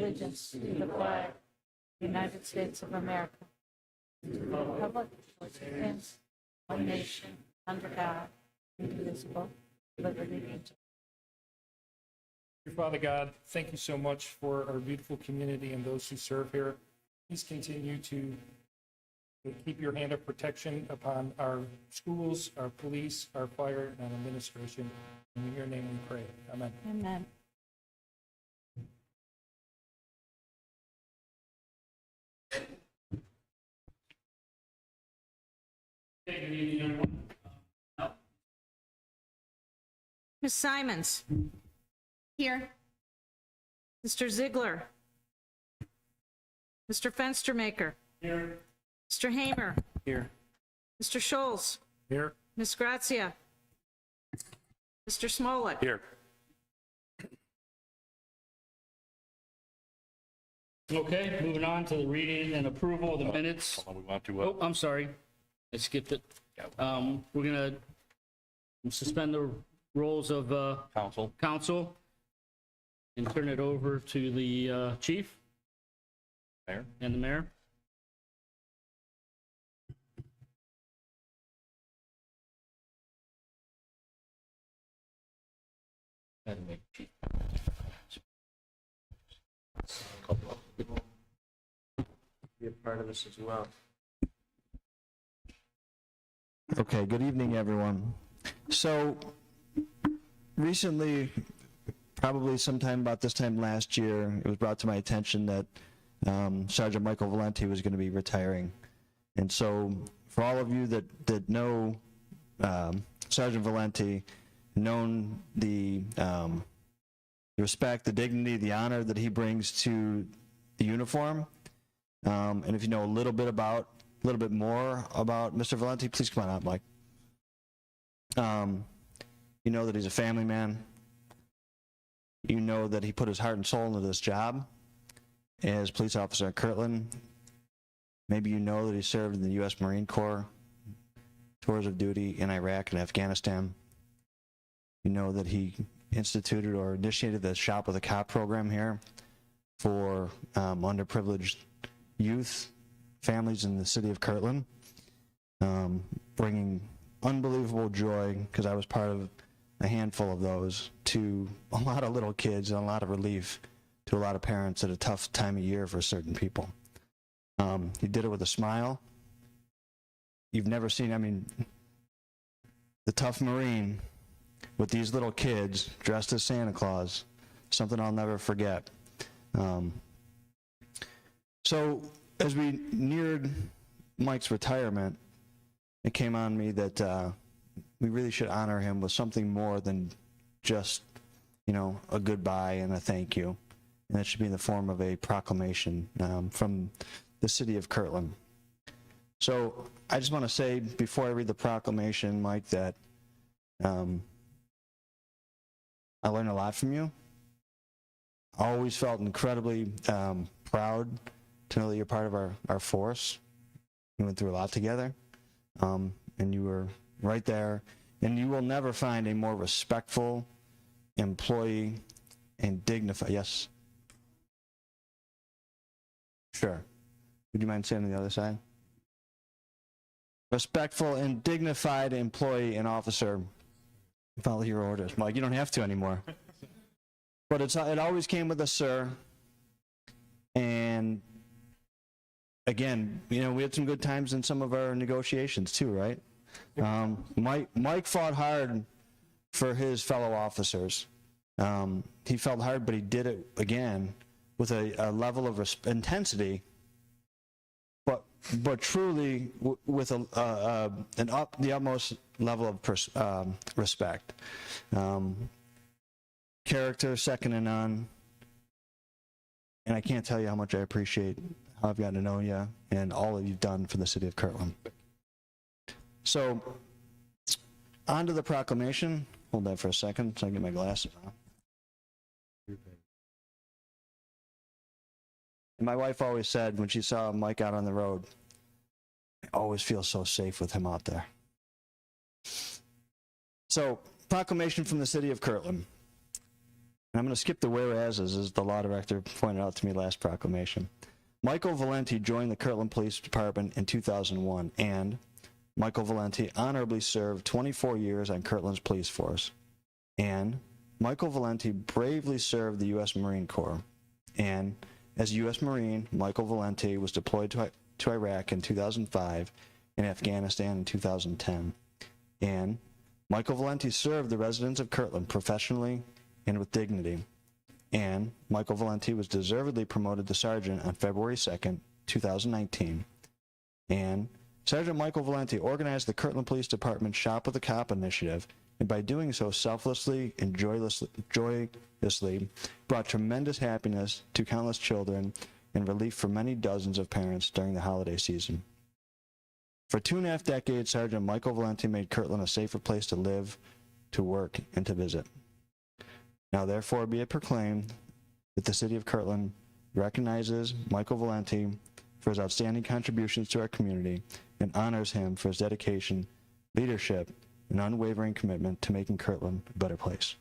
allegiance to the flag of the United States of America, to the republic for which it stands, one nation, under God, indivisible, with liberty and justice. Dear Father God, thank you so much for our beautiful community and those who serve here. Please continue to keep your hand of protection upon our schools, our police, our fire, and administration. In your name we pray. Amen. Amen. Good evening, everyone. Ms. Simons? Here. Mr. Ziegler? Mr. Fenstermaker? Here. Mr. Hamer? Here. Mr. Scholes? Here. Ms. Grazia? Mr. Smollett? Here. Okay, moving on to the reading and approval of the minutes. We want to, Oh, I'm sorry. I skipped it. We're gonna suspend the roles of council. council and turn it over to the chief Mayor. and the mayor. Be a part of this as well. Okay, good evening, everyone. So recently, probably sometime about this time last year, it was brought to my attention that Sergeant Michael Valenti was going to be retiring. And so for all of you that know Sergeant Valenti, known the respect, the dignity, the honor that he brings to the uniform, and if you know a little bit more about Mr. Valenti, please come on out, Mike. You know that he's a family man. You know that he put his heart and soul into this job as police officer at Kirtland. Maybe you know that he served in the U.S. Marine Corps, tours of duty in Iraq and Afghanistan. You know that he instituted or initiated the Shop with a Cop program here for underprivileged youth, families in the city of Kirtland, bringing unbelievable joy, because I was part of a handful of those, to a lot of little kids and a lot of relief to a lot of parents at a tough time of year for certain people. He did it with a smile. You've never seen, I mean, the tough Marine with these little kids dressed as Santa Claus, something I'll never forget. So as we neared Mike's retirement, it came on me that we really should honor him with something more than just, you know, a goodbye and a thank you. And that should be in the form of a proclamation from the city of Kirtland. So I just want to say, before I read the proclamation, Mike, that I learned a lot from you. I always felt incredibly proud to know that you're part of our force. We went through a lot together, and you were right there. And you will never find a more respectful employee and dignified. Yes? Sure. Would you mind saying on the other side? Respectful and dignified employee and officer. Follow your orders. Mike, you don't have to anymore. But it always came with a sir. And again, you know, we had some good times in some of our negotiations too, right? Mike fought hard for his fellow officers. He felt hard, but he did it again with a level of intensity, but truly with the utmost level of respect. Character second to none. And I can't tell you how much I appreciate how I've gotten to know you and all that you've done for the city of Kirtland. So, on to the proclamation. Hold that for a second so I can get my glasses on. And my wife always said when she saw Mike out on the road, I always feel so safe with him out there. So, proclamation from the city of Kirtland. And I'm going to skip the whereases, as the law director pointed out to me last proclamation. Michael Valenti joined the Kirtland Police Department in 2001, and Michael Valenti honorably served 24 years on Kirtland's police force. And Michael Valenti bravely served the U.S. Marine Corps. And as a U.S. Marine, Michael Valenti was deployed to Iraq in 2005 and Afghanistan in 2010. And Michael Valenti served the residents of Kirtland professionally and with dignity. And Michael Valenti was deservedly promoted to sergeant on February 2nd, 2019. And Sergeant Michael Valenti organized the Kirtland Police Department Shop with a Cop initiative, and by doing so selflessly and joyously brought tremendous happiness to countless children and relief for many dozens of parents during the holiday season. For 2.5 decades, Sergeant Michael Valenti made Kirtland a safer place to live, to work, and to visit. Now therefore be it proclaimed that the City of Kirtland recognizes Michael Valenti for his outstanding contributions to our community and honors him for his dedication, leadership, and unwavering commitment to making Kirtland a better place.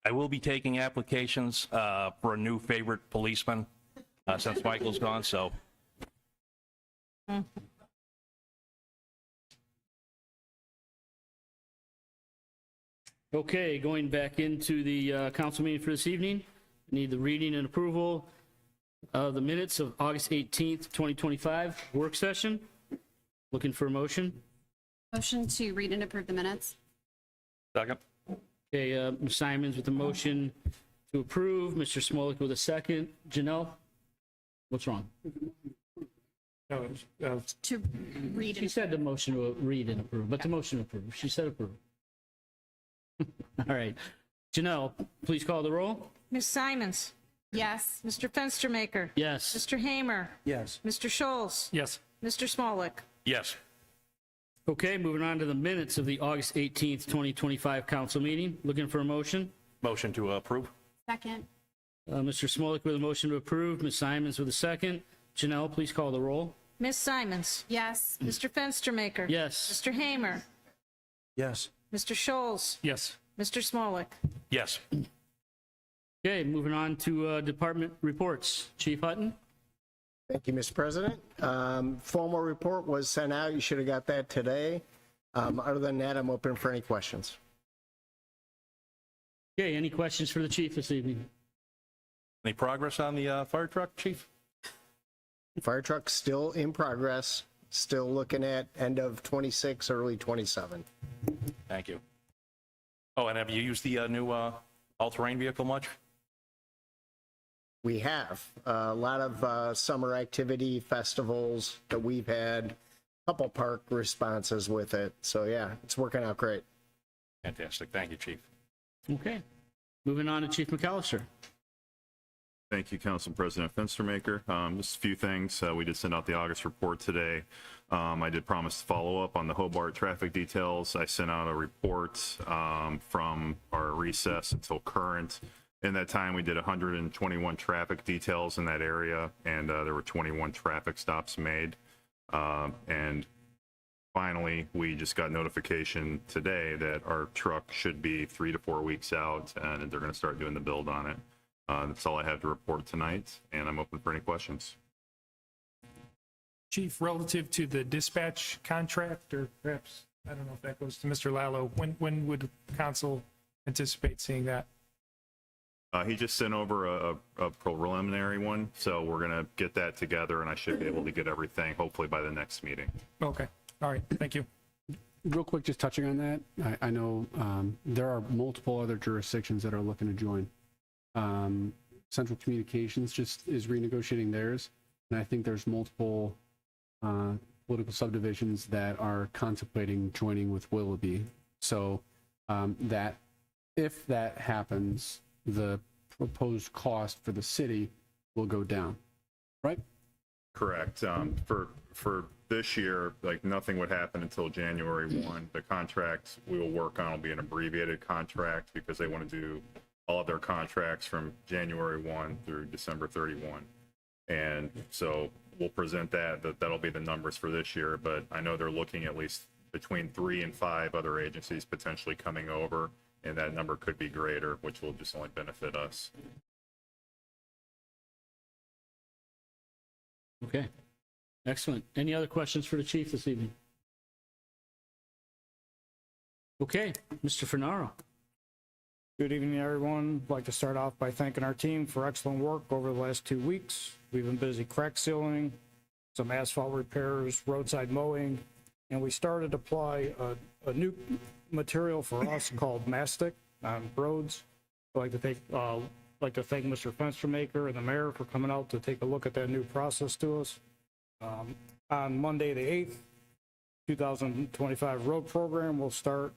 I will be taking applications for a new favorite policeman since Michael's gone, so. Okay, going back into the council meeting for this evening. I need the reading and approval of the minutes of August 18th, 2025 work session. Looking for a motion. Motion to read and approve the minutes. Second. Okay, Ms. Simons with the motion to approve, Mr. Smolik with a second. Janelle? What's wrong? No, To read She and said the motion to read and approve, but the motion to approve. She said approve. All right. Janelle, please call the roll. Ms. Simons? yes. Mr. Fenstermaker? Yes. Mr. Hamer? Yes. Mr. Scholes? yes. Mr. Smolik? Yes. Okay, moving on to the minutes of the August 18th, 2025 council meeting. Looking for a motion. Motion to approve. Second, Mr. Smolik with a motion to approve, Ms. Simons with a second. Janelle, please call the roll. Ms. Simons? yes. Mr. Fenstermaker? Yes. Mr. Hamer? Yes. Mr. Scholes? Yes. Mr. Smolik? Yes. Okay, moving on to department reports. Chief Hutton? Thank you, Mr. President. Formal report was sent out. You should have got that today. Other than that, I'm open for any questions. Okay, any questions for the chief this evening? Any progress on the fire truck, chief? Fire truck still in progress, still looking at end of 26, early 27. Thank you. Oh, and have you used the new all-terrain vehicle much? We have a lot of summer activity festivals that we've had, a couple park responses with it. So yeah, it's working out great. Fantastic. Thank you, chief. Okay, moving on to Chief McAllister. Thank you, Council President Fenstermaker. Just a few things. We did send out the August report today. I did promise to follow up on the Hobart traffic details. I sent out a report from our recess until current, In that time, we did 121 traffic details in that area, and there were 21 traffic stops made. And finally, we just got notification today that our truck should be 3 to 4 weeks out, and they're going to start doing the build on it. That's all I have to report tonight, and I'm open for any questions. Chief, relative to the dispatch contract, or perhaps, I don't know if that goes to Mr. Lallo, when would council anticipate seeing that? He just sent over a preliminary one, so we're going to get that together, and I should be able to get everything hopefully by the next meeting. Okay, all right, thank you. Real quick, just touching on that, I know there are multiple other jurisdictions that are looking to join. Central Communications just is renegotiating theirs, and I think there's multiple political subdivisions that are contemplating joining with Willoughby. So that if that happens, the proposed cost for the city will go down, right? Correct. For this year, like nothing would happen until January 1. The contract we will work on will be an abbreviated contract because they want to do all of their contracts from January 1 through December 31. And so we'll present that'll be the numbers for this year, but I know they're looking at least between 3 and 5 other agencies potentially coming over, and that number could be greater, which will just only benefit us. Okay, excellent. Any other questions for the chief this evening? Okay, Mr. Fernaro. Good evening, everyone. I'd like to start off by thanking our team for excellent work over the last 2 weeks. We've been busy crack sealing, some asphalt repairs, roadside mowing, and we started to apply a new material for us called mastic on roads. I'd like to thank Mr. Fenstermaker and the mayor for coming out to take a look at that new process to us. On Monday, the 8th, 2025 road program will start.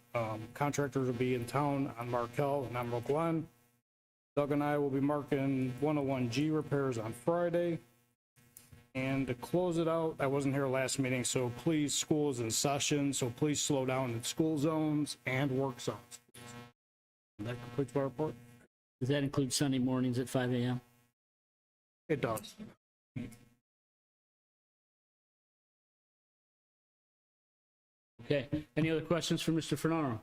Contractors will be in town on Markel and Emerald Glen. Doug and I will be marking 101G repairs on Friday. And to close it out, I wasn't here last meeting, so please, school is in session, so please slow down in school zones and work zones. That completes my report. Does that include Sunday mornings at 5 a.m.? It does. Okay, any other questions for Mr. Fernaro?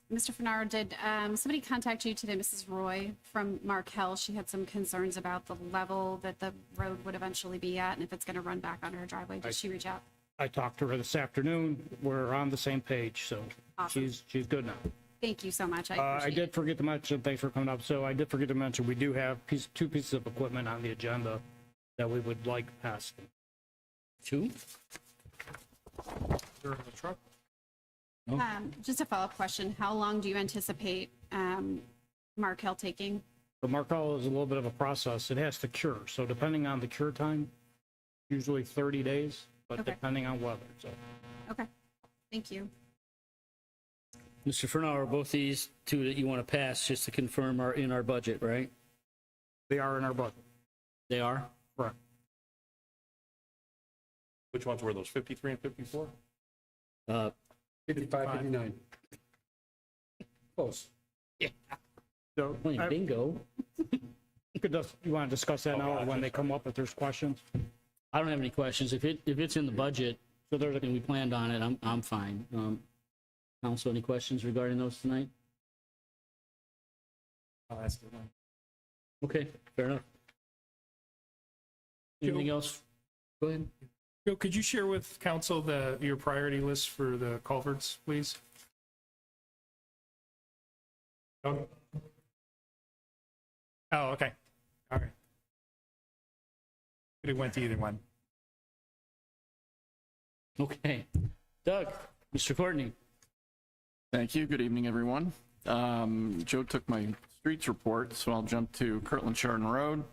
Mr. Fernaro, did somebody contact you today, Mrs. Roy from Markel? She had some concerns about the level that the road would eventually be at and if it's going to run back on her driveway. Did she reach out? I talked to her this afternoon. We're on the same page, so Awesome. she's good now. Thank you so much. I I appreciate did forget to mention, thanks for coming up. So I did forget to mention, we do have two pieces of equipment on the agenda that we would like passed. Two? They're in the truck? Just a follow-up question. How long do you anticipate Markel taking? The Markel is a little bit of a process. It has to cure. So depending on the cure time, usually 30 days, but Okay. depending on weather. So Okay, thank you. Mr. Fernaro, both these two that you want to pass, just to confirm, are in our budget, right? they are in our budget. They are? Correct. Which ones were those, 53 and 54? 55, 59. Close. Yeah. So Bingo. you want to discuss that now or when they come up if there's questions? I don't have any questions. If it's in the budget, so there's and we planned on it, I'm fine. Council, any questions regarding those tonight? I'll ask you one. Okay, fair enough. Anything else? Go ahead. Joe, could you share with council your priority list for the culverts, please? Oh, okay. All right. Could have went to either one. Okay. Doug, Mr. Courtney. Thank you. Good evening, everyone. Joe took my streets report, so I'll jump to Kirtland Chardon Road.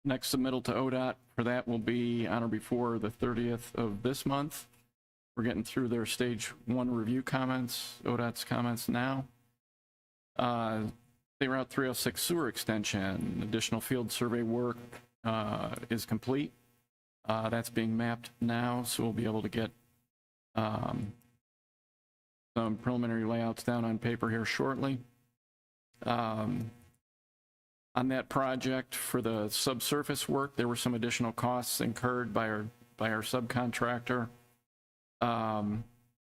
Next submittal to ODOT for that will be on or before the 30th of this month. We're getting through their stage 1 review comments, ODOT's comments now. State Route 306 sewer extension, additional field survey work is complete. That's being mapped now, so we'll be able to get some preliminary layouts down on paper here shortly. On that project, for the subsurface work, there were some additional costs incurred by our subcontractor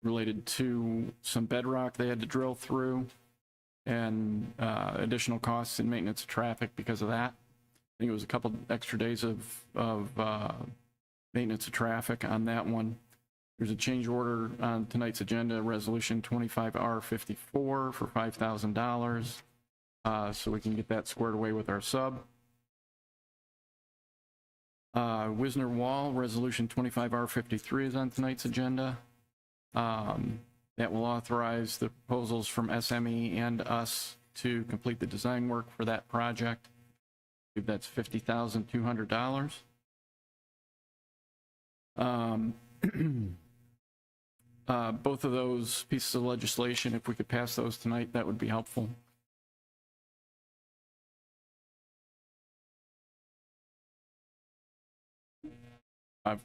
related to some bedrock they had to drill through, and additional costs in maintenance of traffic because of that. I think it was a couple extra days of maintenance of traffic on that one. There's a change order on tonight's agenda, Resolution 25R54 for $5,000, so we can get that squared away with our sub. Wisner Wall, Resolution 25R53 is on tonight's agenda. That will authorize the proposals from SME and us to complete the design work for that project. I believe that's $50,200. Both of those pieces of legislation, if we could pass those tonight, that would be helpful.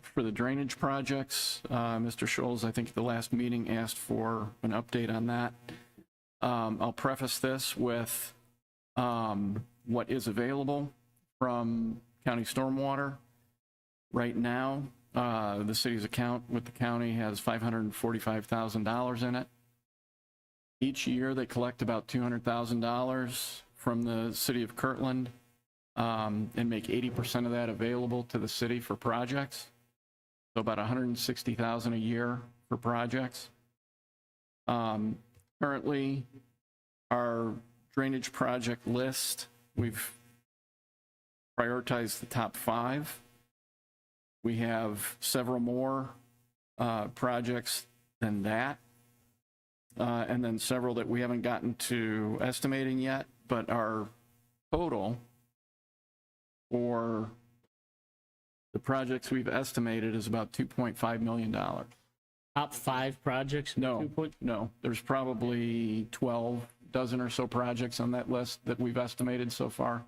For the drainage projects, Mr. Scholes, I think at the last meeting asked for an update on that. I'll preface this with what is available from county stormwater. Right now, the city's account with the county has $545,000 in it. Each year, they collect about $200,000 from the city of Kirtland and make 80% of that available to the city for projects. So about $160,000 a year for projects. Currently, our drainage project list, we've prioritized the top 5. We have several more projects than that, and then several that we haven't gotten to estimating yet, but our total for the projects we've estimated is about $2.5 million. Top 5 projects? No, there's probably 12 or so projects on that list that we've estimated so far.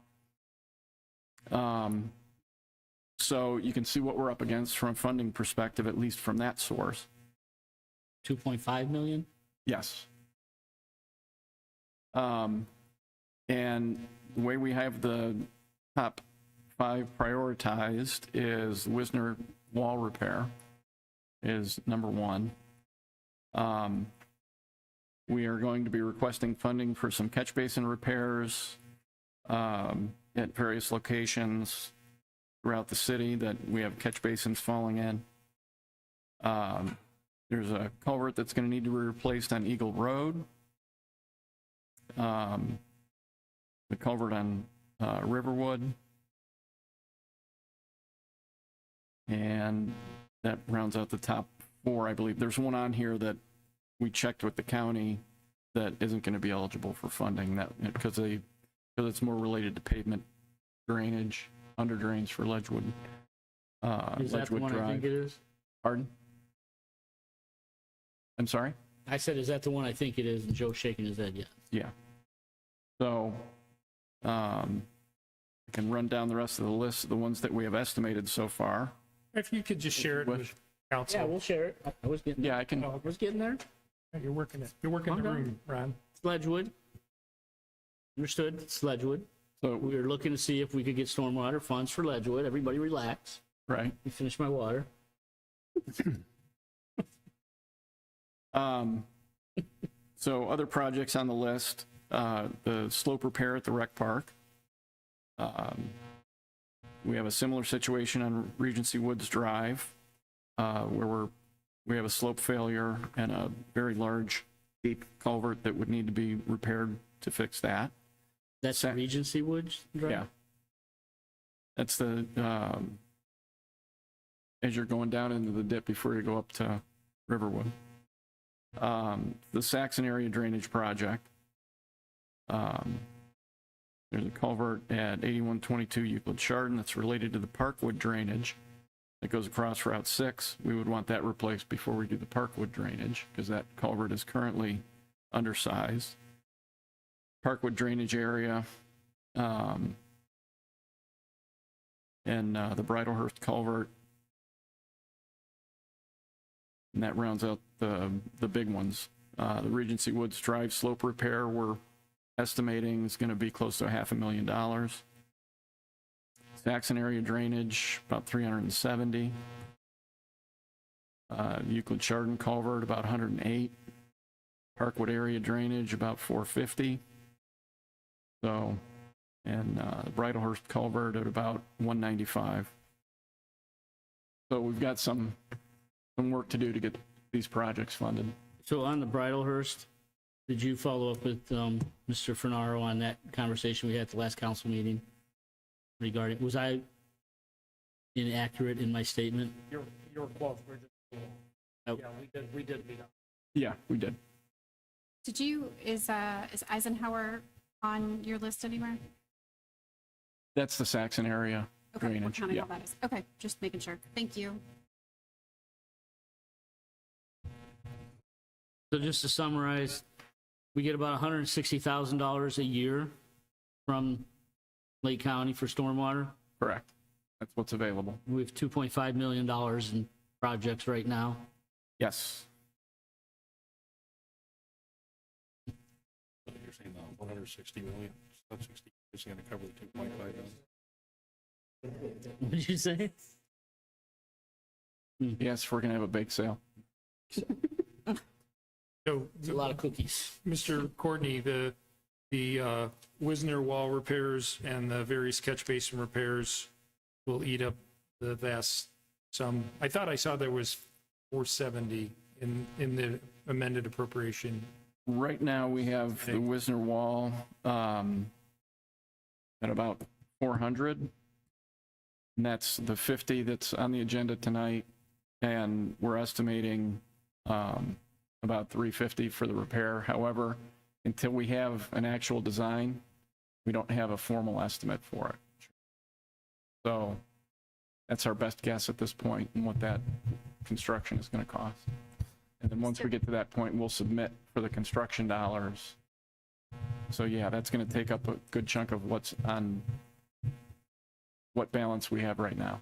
So you can see what we're up against from a funding perspective, at least from that source. 2.5 million? Yes. And the way we have the top 5 prioritized is Wisner Wall repair is number 1. We are going to be requesting funding for some catch basin repairs at various locations throughout the city that we have catch basins falling in. There's a culvert that's going to need to be replaced on Eagle Road. The culvert on Riverwood. And that rounds out the top 4, I believe. There's one on here that we checked with the county that isn't going to be eligible for funding that because it's more related to pavement drainage, under drains for Ledgewood. Is that the Ledgewood one Drive. I think it is? Pardon? I'm sorry? I said, is that the one I think it is? And Joe's shaking his head, yes. Yeah. So, I can run down the rest of the list of the ones that we have estimated so far. If you could just share it with council. Yeah, we'll share it. I was getting Yeah, I can. I was getting there. You're working it. You're working the room, Ron. Sledgewood. Understood, Sledgewood. So We were looking to see if we could get stormwater funds for Ledgewood. Everybody relax. right. Let me finish my water. So other projects on the list, the slope repair at the rec park. We have a similar situation on Regency Woods Drive, where we have a slope failure and a very large, deep culvert that would need to be repaired to fix that. That's Regency Woods Drive? Yeah. That's the, as you're going down into the dip before you go up to Riverwood. The Saxon area drainage project. There's a culvert at 8122 Euclid Chardon that's related to the Parkwood drainage that goes across Route 6. We would want that replaced before we do the Parkwood drainage because that culvert is currently undersized. Parkwood drainage area, and the Bridlehurst culvert. And that rounds out the big ones. The Regency Woods Drive slope repair, we're estimating is going to be close to $500,000. Saxon area drainage, about 370. Euclid Chardon culvert, about 108. Parkwood area drainage, about 450. So, and Bridlehurst culvert at about 195. So we've got some work to do to get these projects funded. So on the Bridlehurst, did you follow up with Mr. Fernaro on that conversation we had at the last council meeting regarding, was I inaccurate in my statement? You're close. Oh. Yeah, we did meet up. Yeah, we did. Did you, is Eisenhower on your list anywhere? That's the Saxon area Okay, we're drainage. counting Yeah. all that is. Okay, just making sure. Thank you. So just to summarize, we get about $160,000 a year from Lake County for stormwater. Correct. That's what's available. We have $2.5 million in projects right now. Yes. You're saying 160 million, sub 60 is going to cover the 2.5 million. What did you say? Yes, we're going to have a bake sale. So, It's a lot of cookies. Mr. Courtney, the Wisner wall repairs and the various catch basin repairs will eat up the vast sum. I thought I saw there was 470 in the amended appropriation. Right now, we have the Wisner Wall at about 400. And that's the 50 that's on the agenda tonight. And we're estimating about 350 for the repair. However, until we have an actual design, we don't have a formal estimate for it. So that's our best guess at this point and what that construction is going to cost. And then once we get to that point, we'll submit for the construction dollars. So yeah, that's going to take up a good chunk of what's on what balance we have right now.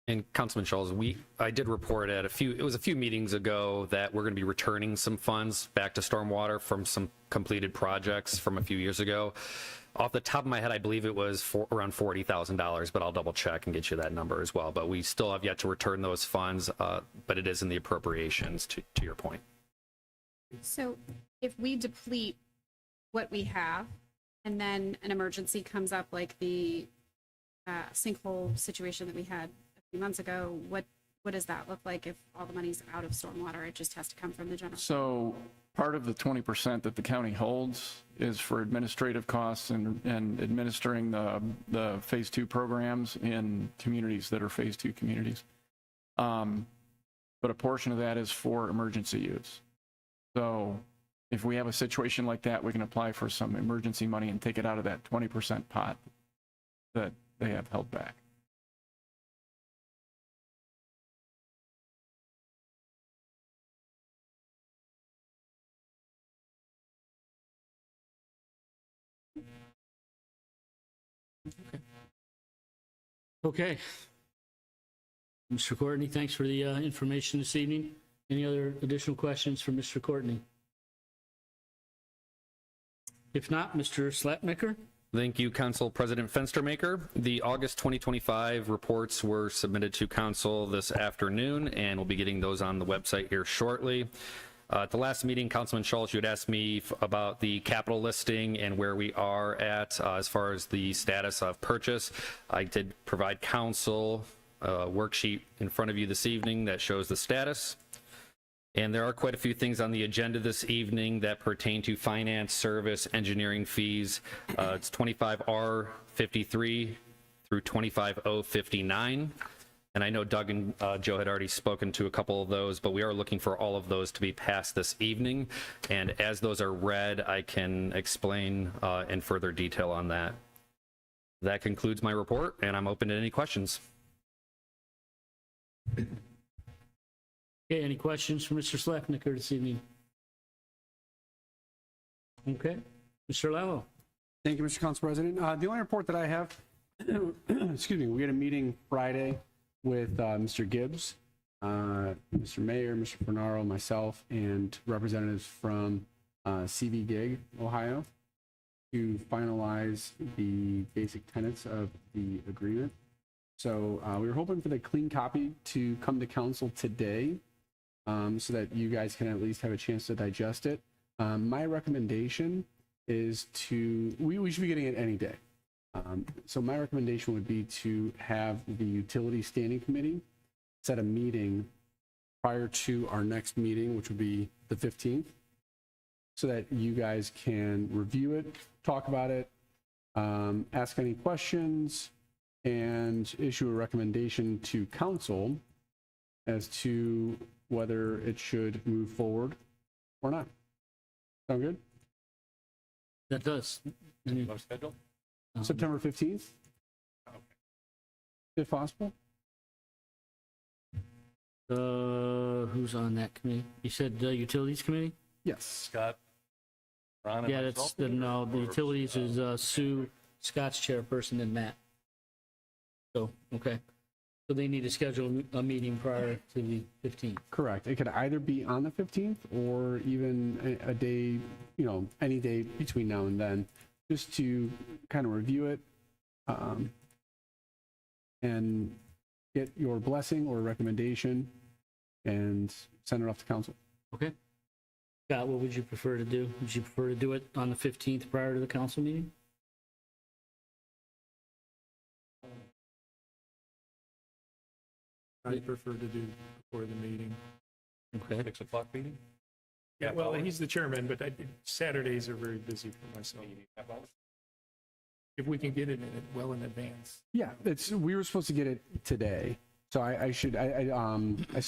And Councilman Scholes, I did report at a few meetings ago that we're going to be returning some funds back to stormwater from some completed projects from a few years ago. Off the top of my head, I believe it was around $40,000, but I'll double check and get you that number as well. But we still have yet to return those funds, but it is in the appropriations to your point. So if we deplete what we have and then an emergency comes up like the sinkhole situation that we had a few months ago, what does that look like if all the money's out of stormwater? It just has to come from the general. So part of the 20% that the county holds is for administrative costs and administering the phase 2 programs in communities that are phase 2 communities. But a portion of that is for emergency use. So if we have a situation like that, we can apply for some emergency money and take it out of that 20% pot that they have held back. Okay. Mr. Courtney, thanks for the information this evening. Any other additional questions for Mr. Courtney? If not, Mr. Slapmaker? Thank you, Council President Fenstermaker. The August 2025 reports were submitted to Council this afternoon, and we'll be getting those on the website here shortly. At the last meeting, Councilman Schultz, you had asked me about the capital listing and where we are at as far as the status of purchase. I did provide Council a worksheet in front of you this evening that shows the status. And there are quite a few things on the agenda this evening that pertain to finance, service, engineering fees. It's 25R53 through 25059. And I know Doug and Joe had already spoken to a couple of those, but we are looking for all of those to be passed this evening. And as those are read, I can explain in further detail on that. That concludes my report, and I'm open to any questions. Okay, any questions for Mr. Slapmaker this evening? Okay, Mr. Lallo. Thank you, Mr. Council President. The only report that I have, excuse me, we had a meeting Friday with Mr. Gibbs, Mr. Mayor, Mr. Fernaro, myself, and representatives from CV Gig, Ohio. to finalize the basic tenets of the agreement. So we were hoping for the clean copy to come to council today, so that you guys can at least have a chance to digest it. My recommendation is we should be getting it any day. So my recommendation would be to have the utility standing committee set a meeting prior to our next meeting, which would be the 15th, so that you guys can review it, talk about it, ask any questions, and issue a recommendation to council as to whether it should move forward or not. Sound good? That does. Schedule? September 15th? If possible? Who's on that committee? You said the utilities committee? Yes. Scott, Ron, and Yeah, that's, myself? no, the utilities is Sue, Scott's chairperson, and Matt. So, okay. So they need to schedule a meeting prior to the 15th. Correct. It could either be on the 15th or even a day, any day between now and then, just to kind of review it and get your blessing or recommendation and send it off to council. Okay. Scott, what would you prefer to do? Would you prefer to do it on the 15th prior to the council meeting? I prefer to do before the meeting. Okay. 6 o'clock meeting? Yeah, well, he's the chairman, but Saturdays are very busy for myself. If we can get it well in advance. Yeah, we were supposed to get it today. So I saw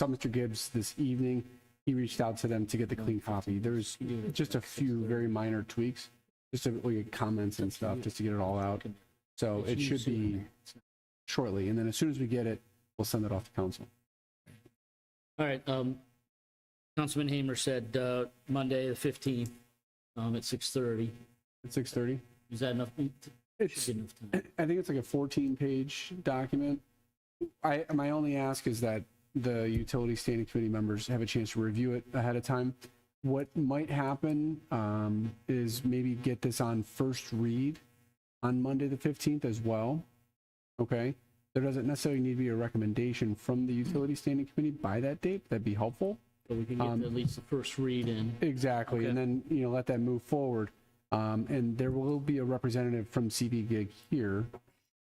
Mr. Gibbs this evening. He reached out to them to get the clean copy. There's just a few very minor tweaks, just to look at comments and stuff, just to get it all out. So it should be shortly. And then as soon as we get it, we'll send it off to council. All right. Councilman Hamer said Monday, the 15th, at 6:30. At 6:30? Is that enough? It's, Should be enough time. I think it's like a 14-page document. My only ask is that the utility standing committee members have a chance to review it ahead of time. What might happen is maybe get this on first read on Monday the 15th as well. Okay? There doesn't necessarily need to be a recommendation from the utility standing committee by that date. That'd be helpful. So we can get at least the first read in. Exactly. Okay. And then, let that move forward. And there will be a representative from CB Gig here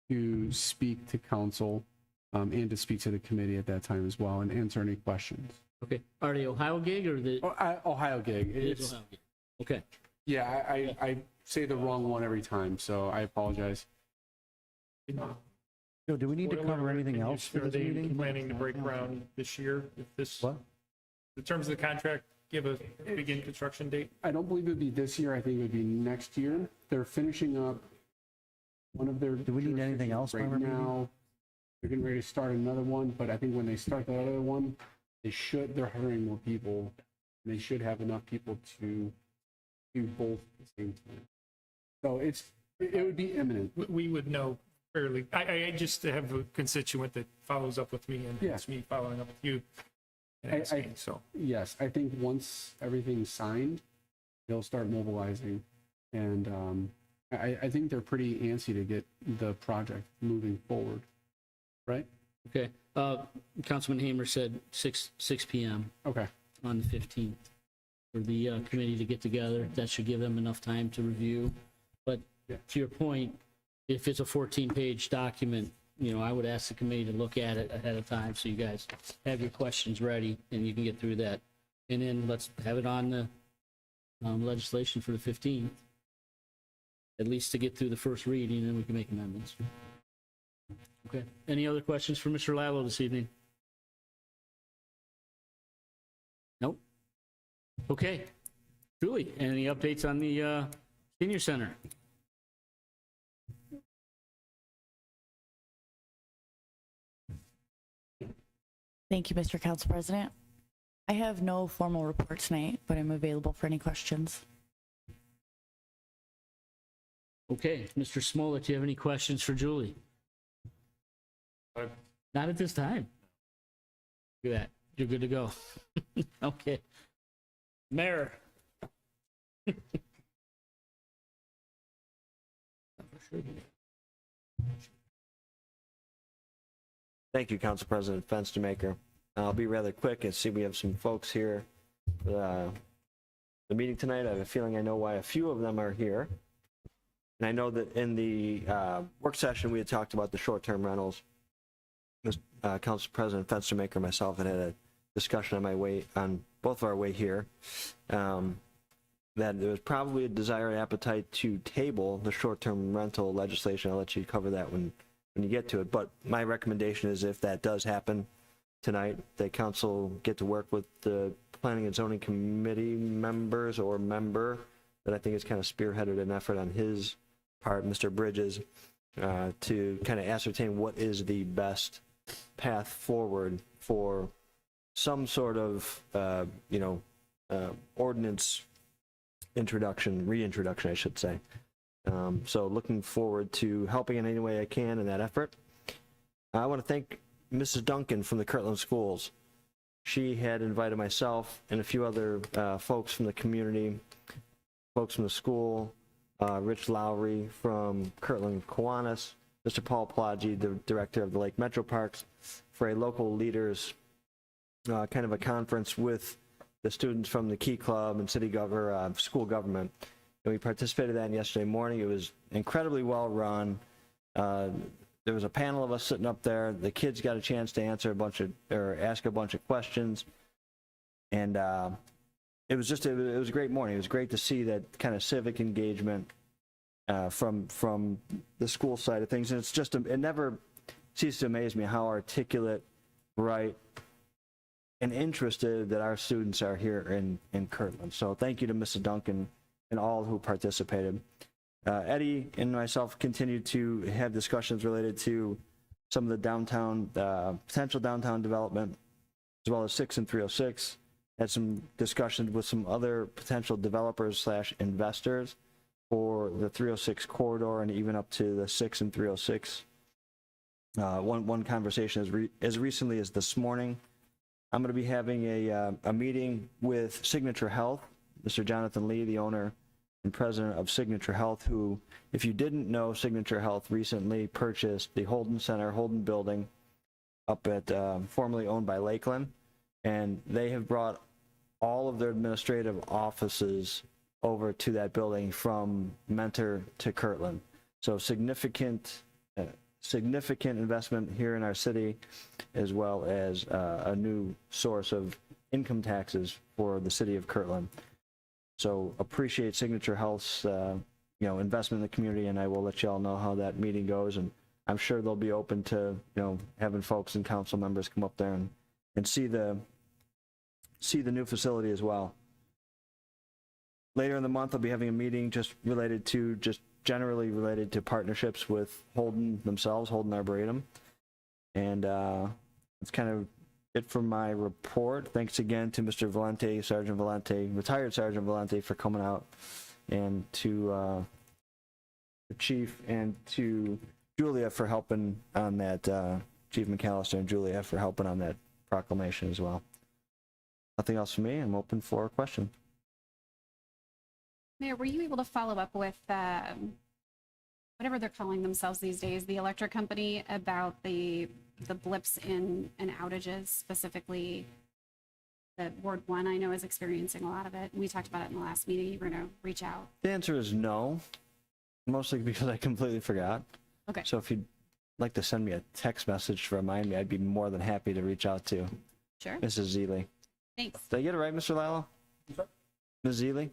to speak to council and to speak to the committee at that time as well and answer any questions. Okay. Are they Ohio gig or the? Ohio Gig. It is Ohio gig. Okay. Yeah, I say the wrong one every time, so I apologize. So do we need to cover anything else for Are this they meeting? planning to break ground this year? If this, What? in terms of the contract, give a begin construction date? I don't believe it would be this year. I think it would be next year. They're finishing up one of their. Do we need anything else right from our meeting? now? They're getting ready to start another one, but I think when they start the other one, they're hiring more people. And they should have enough people to do both at the same time. So it would be imminent. We would know fairly. I just have a constituent that follows up with me, and Yeah. it's me following up with you. And asking, so. Yes, I think once everything's signed, they'll start mobilizing. And I think they're pretty antsy to get the project moving forward, right? Okay. Councilman Hamer said 6 p.m. Okay. on the 15th for the committee to get together. That should give them enough time to review. But to your point, if it's a 14-page document, I would ask the committee to look at it ahead of time so you guys have your questions ready and you can get through that. And then let's have it on the legislation for the 15th, at least to get through the first reading, and then we can make amendments. Okay. Any other questions for Mr. Lallo this evening? Nope. Okay. Julie, any updates on the senior center? Thank you, Mr. Council President. I have no formal report tonight, but I'm available for any questions. Okay, Mr. Smollett, do you have any questions for Julie? Not at this time. Look at that. You're good to go. Okay. Mayor. Thank you, Council President Fenstermaker. I'll be rather quick and see we have some folks here for the meeting tonight. I have a feeling I know why a few of them are here. And I know that in the work session, we had talked about the short-term rentals. Council President Fenstermaker and myself had a discussion on both of our way here. That there was probably a desire and appetite to table the short-term rental legislation. I'll let you cover that when you get to it. But my recommendation is if that does happen tonight, that council get to work with the Planning and Zoning Committee members or member that I think has kind of spearheaded an effort on his part, Mr. Bridges, to kind of ascertain what is the best path forward for some sort of, ordinance reintroduction, I should say. So looking forward to helping in any way I can in that effort. I want to thank Mrs. Duncan from the Kirtland Schools. She had invited myself and a few other folks from the community, folks from the school, Rich Lowry from Kirtland Kiwanis, Mr. Paul Plaggi, the director of the Lake Metro Parks, for a local leaders kind of a conference with the students from the Key Club and school government. And we participated in that yesterday morning. It was incredibly well run. There was a panel of us sitting up there. The kids got a chance to ask a bunch of questions. And it was a great morning. It was great to see that kind of civic engagement from the school side of things. And it never ceases to amaze me how articulate, bright, and interested that our students are here in Kirtland. So thank you to Mrs. Duncan and all who participated. Eddie and myself continued to have discussions related to some of the downtown, potential downtown development, as well as 6 and 306. Had some discussions with some other potential developers / investors for the 306 corridor and even up to the 6 and 306. One conversation as recently as this morning. I'm going to be having a meeting with Signature Health, Mr. Jonathan Lee, the owner and president of Signature Health, who, if you didn't know, Signature Health recently purchased the Holden building up at, formerly owned by Lakeland, and they have brought all of their administrative offices over to that building from Mentor to Kirtland. So significant investment here in our city, as well as a new source of income taxes for the city of Kirtland. So appreciate Signature Health's investment in the community, and I will let you all know how that meeting goes. And I'm sure they'll be open to having folks and council members come up there and see the new facility as well. Later in the month, I'll be having a meeting generally related to partnerships with Holden themselves, Holden Arboretum. And that's kind of it for my report. Thanks again to Mr. Valente, Sergeant Valente, retired Sergeant Valente, for coming out, and to the chief and to Julia for helping on that, Chief McAllister and Julia for helping on that proclamation as well. Nothing else from me. I'm open for a question. Mayor, were you able to follow up with whatever they're calling themselves these days, the electric company, about the blips and outages, specifically that Ward 1 I know is experiencing a lot of it? We talked about it in the last meeting. You were going to reach out. The answer is no, mostly because I completely forgot. Okay. So if you'd like to send me a text message to remind me, I'd be more than happy to reach out to Sure. Mrs. Zeeley. Thanks. Did I get it right, Mr. Lalo? Ms. Zeeley?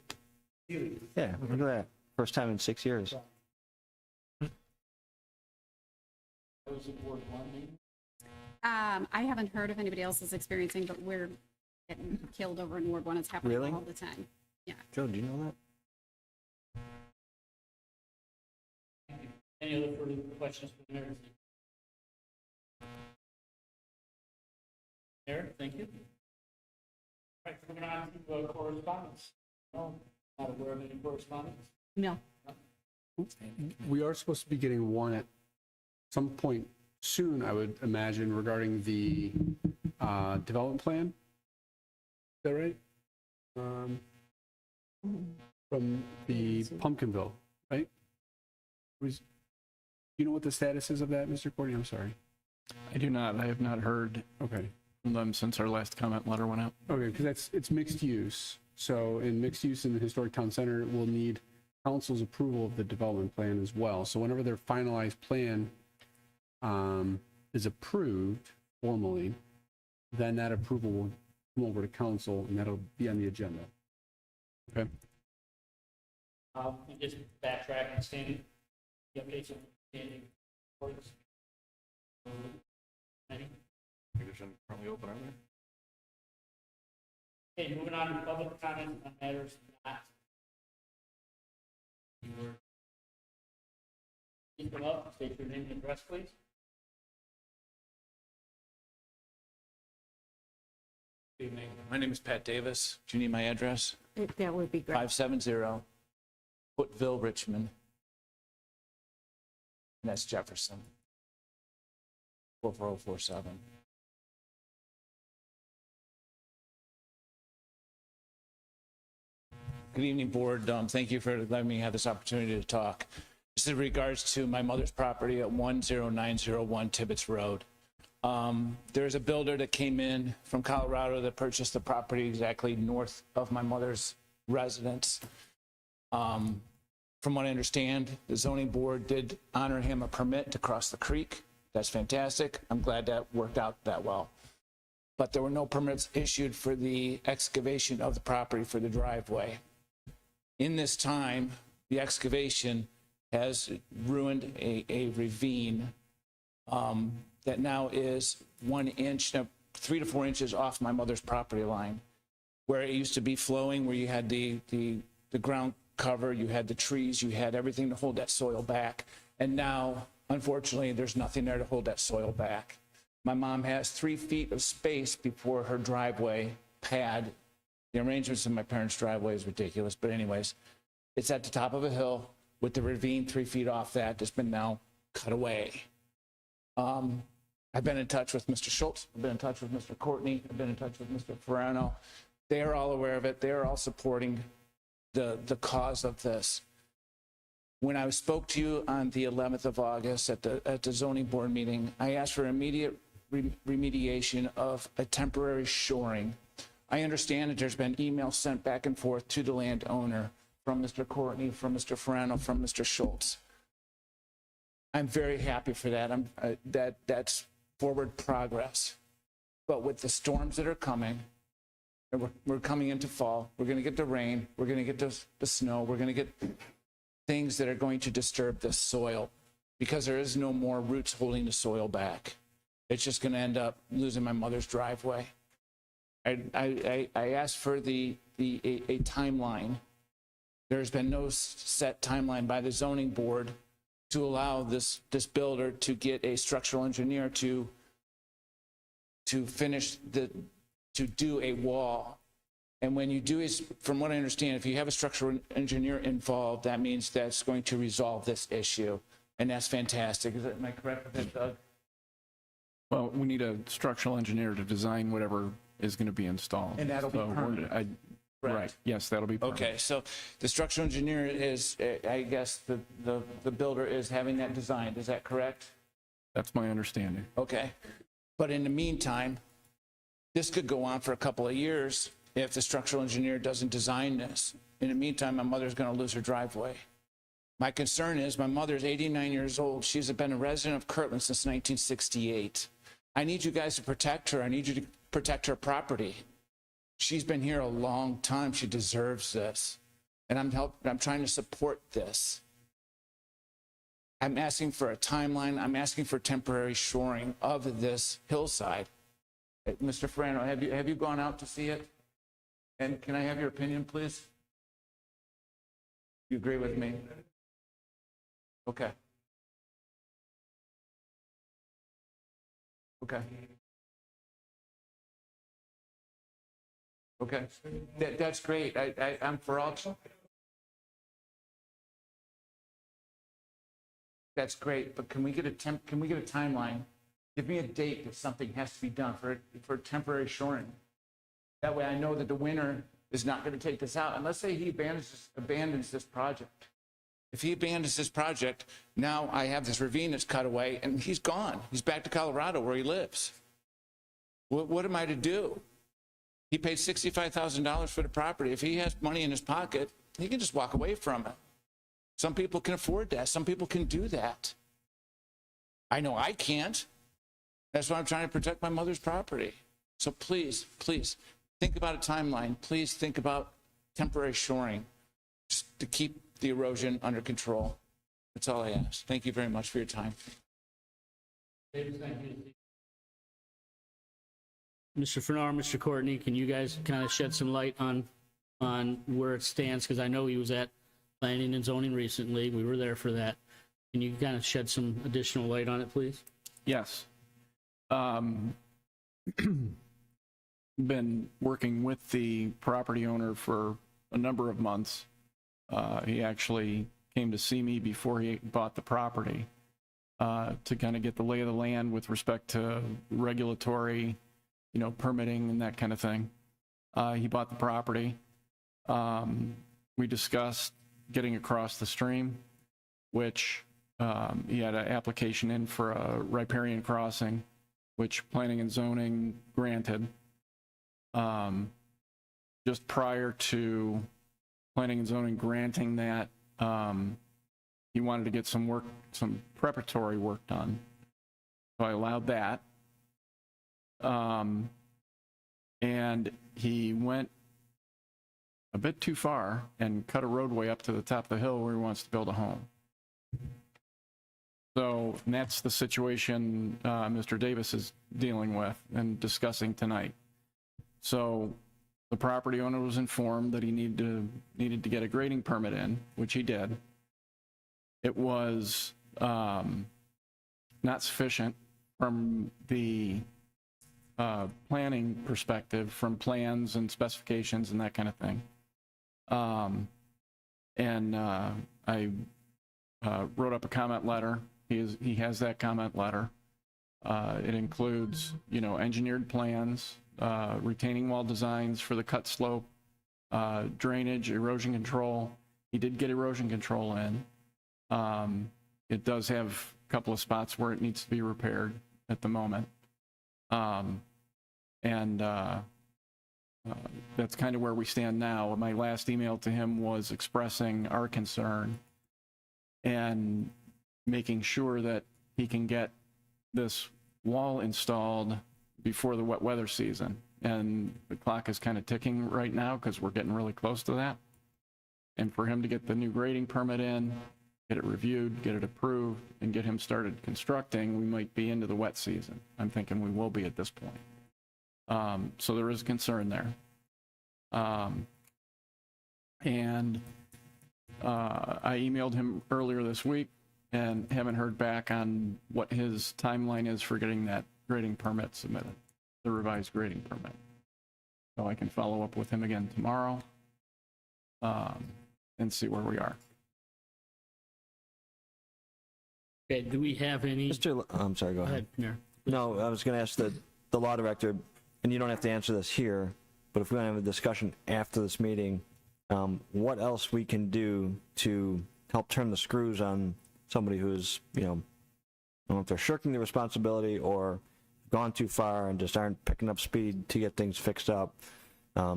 Yeah, look at that. First time in 6 years. I haven't heard if anybody else is experiencing, but we're getting killed over in Ward 1. It's happening Really? all the time. Yeah. Joe, do you know that? Any other further questions for the mayor? Mayor, thank you. All right, moving on to correspondence. No, not aware of any correspondence? No. We are supposed to be getting one at some point soon, I would imagine, regarding the development plan. Is that right? From the Pumpkinville, right? You know what the status is of that, Mr. Courtney? I'm sorry. I do not. I have not heard Okay. from them since our last comment letter went out. Okay, because it's mixed use. So in mixed use in the Historic Town Center, we'll need council's approval of the development plan as well. So whenever their finalized plan is approved formally, then that approval will come over to council and that'll be on the agenda. Okay. Just backtrack and standing, the updates on standing reports. Any? Probably open, aren't Okay, moving on to public comment on matters not. Please come up, state your name and address, please. Good evening. My name is Pat Davis. Do you need my address? That would be great. 570 Footville, Richmond. And that's Jefferson. 44047. Good evening, board. Thank you for letting me have this opportunity to talk. This is in regards to my mother's property at 10901 Tibbetts Road. There's a builder that came in from Colorado that purchased the property exactly north of my mother's residence. From what I understand, the zoning board did honor him a permit to cross the creek. That's fantastic. I'm glad that worked out that well. But there were no permits issued for the excavation of the property for the driveway. In this time, the excavation has ruined a ravine that now is 1 inch, 3 to 4 inches off my mother's property line, where it used to be flowing, where you had the ground cover, you had the trees, you had everything to hold that soil back. And now, unfortunately, there's nothing there to hold that soil back. My mom has 3 feet of space before her driveway pad. The arrangements in my parents' driveway is ridiculous, but anyways, it's at the top of a hill with the ravine 3 feet off that's been now cut away. I've been in touch with Mr. Schultz, I've been in touch with Mr. Courtney, I've been in touch with Mr. Ferrano. They are all aware of it. They are all supporting the cause of this. When I spoke to you on the 11th of August at the zoning board meeting, I asked for immediate remediation of a temporary shoring. I understand that there's been emails sent back and forth to the landowner from Mr. Courtney, from Mr. Ferrano, from Mr. Schultz. I'm very happy for that. That's forward progress. But with the storms that are coming, and we're coming into fall, we're going to get the rain, we're going to get the snow, we're going to get things that are going to disturb the soil because there is no more roots holding the soil back. It's just going to end up losing my mother's driveway. I asked for a timeline. There's been no set timeline by the zoning board to allow this builder to get a structural engineer to finish to do a wall. And when you do is, from what I understand, if you have a structural engineer involved, that means that's going to resolve this issue. And that's fantastic. Am I correct with that, Doug? Well, we need a structural engineer to design whatever is going to be installed. And that'll be permanent. Right. Yes, that'll be permanent. Okay, so the structural engineer is, I guess, the builder is having that designed. Is that correct? That's my understanding. Okay. But in the meantime, this could go on for a couple of years if the structural engineer doesn't design this. In the meantime, my mother's going to lose her driveway. My concern is my mother's 89 years old. She's been a resident of Kirtland since 1968. I need you guys to protect her. I need you to protect her property. She's been here a long time. She deserves this. And I'm trying to support this. I'm asking for a timeline. I'm asking for temporary shoring of this hillside. Mr. Ferrano, have you gone out to see it? And can I have your opinion, please? You agree with me? Okay. Okay. Okay. That's great. I'm for all. That's great, but can we get a timeline? Give me a date that something has to be done for temporary shoring. That way I know that the winter is not going to take this out. And let's say he abandons this project. If he abandons this project, now I have this ravine that's cut away and he's gone. He's back to Colorado where he lives. What am I to do? He paid $65,000 for the property. If he has money in his pocket, he can just walk away from it. Some people can afford that. Some people can do that. I know I can't. That's why I'm trying to protect my mother's property. So please, please, think about a timeline. Please think about temporary shoring just to keep the erosion under control. That's all I ask. Thank you very much for your time. Mr. Fenaro, Mr. Courtney, can you guys kind of shed some light on where it stands? Because I know he was at Planning and Zoning recently. We were there for that. Can you kind of shed some additional light on it, please? Yes. Been working with the property owner for a number of months. He actually came to see me before he bought the property to kind of get the lay of the land with respect to regulatory, permitting and that kind of thing. He bought the property. We discussed getting across the stream, which he had an application in for a riparian crossing, which Planning and Zoning granted. Just prior to Planning and Zoning granting that, he wanted to get some preparatory work done. So I allowed that. And he went a bit too far and cut a roadway up to the top of the hill where he wants to build a home. So that's the situation Mr. Davis is dealing with and discussing tonight. So the property owner was informed that he needed to get a grading permit in, which he did. It was not sufficient from the planning perspective, from plans and specifications and that kind of thing. I wrote up a comment letter. He has that comment letter. It includes, engineered plans, retaining wall designs for the cut slope, drainage, erosion control. He did get erosion control in. It does have a couple of spots where it needs to be repaired at the moment. That's kind of where we stand now. My last email to him was expressing our concern and making sure that he can get this wall installed before the wet weather season. And the clock is kind of ticking right now because we're getting really close to that. And for him to get the new grading permit in, get it reviewed, get it approved, and get him started constructing, we might be into the wet season. I'm thinking we will be at this point. So there is concern there. I emailed him earlier this week and haven't heard back on what his timeline is for getting that grading permit submitted, the revised grading permit. So I can follow up with him again tomorrow and see where we are. Okay, do we have any? I'm sorry, go ahead. Mayor. No, I was going to ask the law director, and you don't have to answer this here, but if we want to have a discussion after this meeting, what else we can do to help turn the screws on somebody who's, I don't know if they're shirking the responsibility or gone too far and just aren't picking up speed to get things fixed up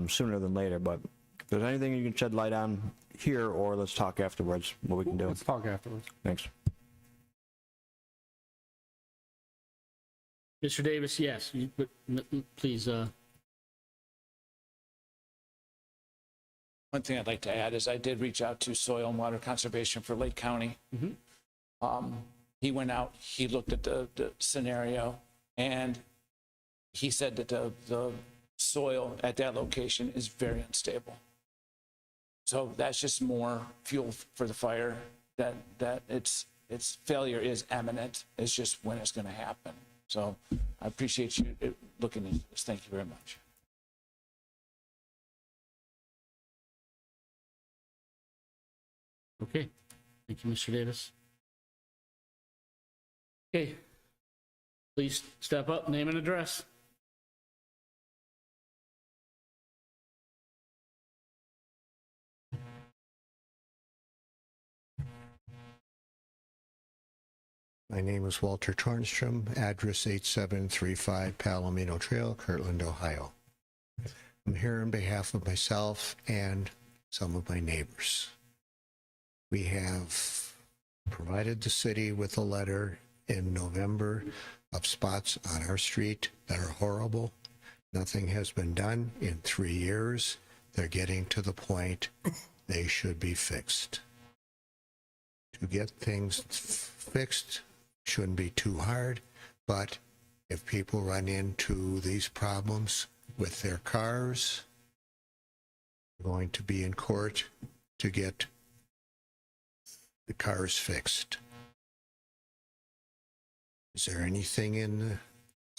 sooner than later. But if there's anything you can shed light on here, or let's talk afterwards, what we can do. Let's talk afterwards. Thanks. Mr. Davis, yes, please. One thing I'd like to add is I did reach out to Soil and Water Conservation for Lake County. He went out, he looked at the scenario, and he said that the soil at that location is very unstable. So that's just more fuel for the fire, that its failure is imminent. It's just when it's going to happen. So I appreciate you looking into this. Thank you very much. Okay, thank you, Mr. Davis. Okay, please step up, name and address. My name is Walter Tornstrom, address 8735 Palomino Trail, Kirtland, Ohio. I'm here on behalf of myself and some of my neighbors. We have provided the city with a letter in November of spots on our street that are horrible. Nothing has been done in 3 years. They're getting to the point they should be fixed. To get things fixed shouldn't be too hard, but if people run into these problems with their cars, they're going to be in court to get the cars fixed. Is there anything in the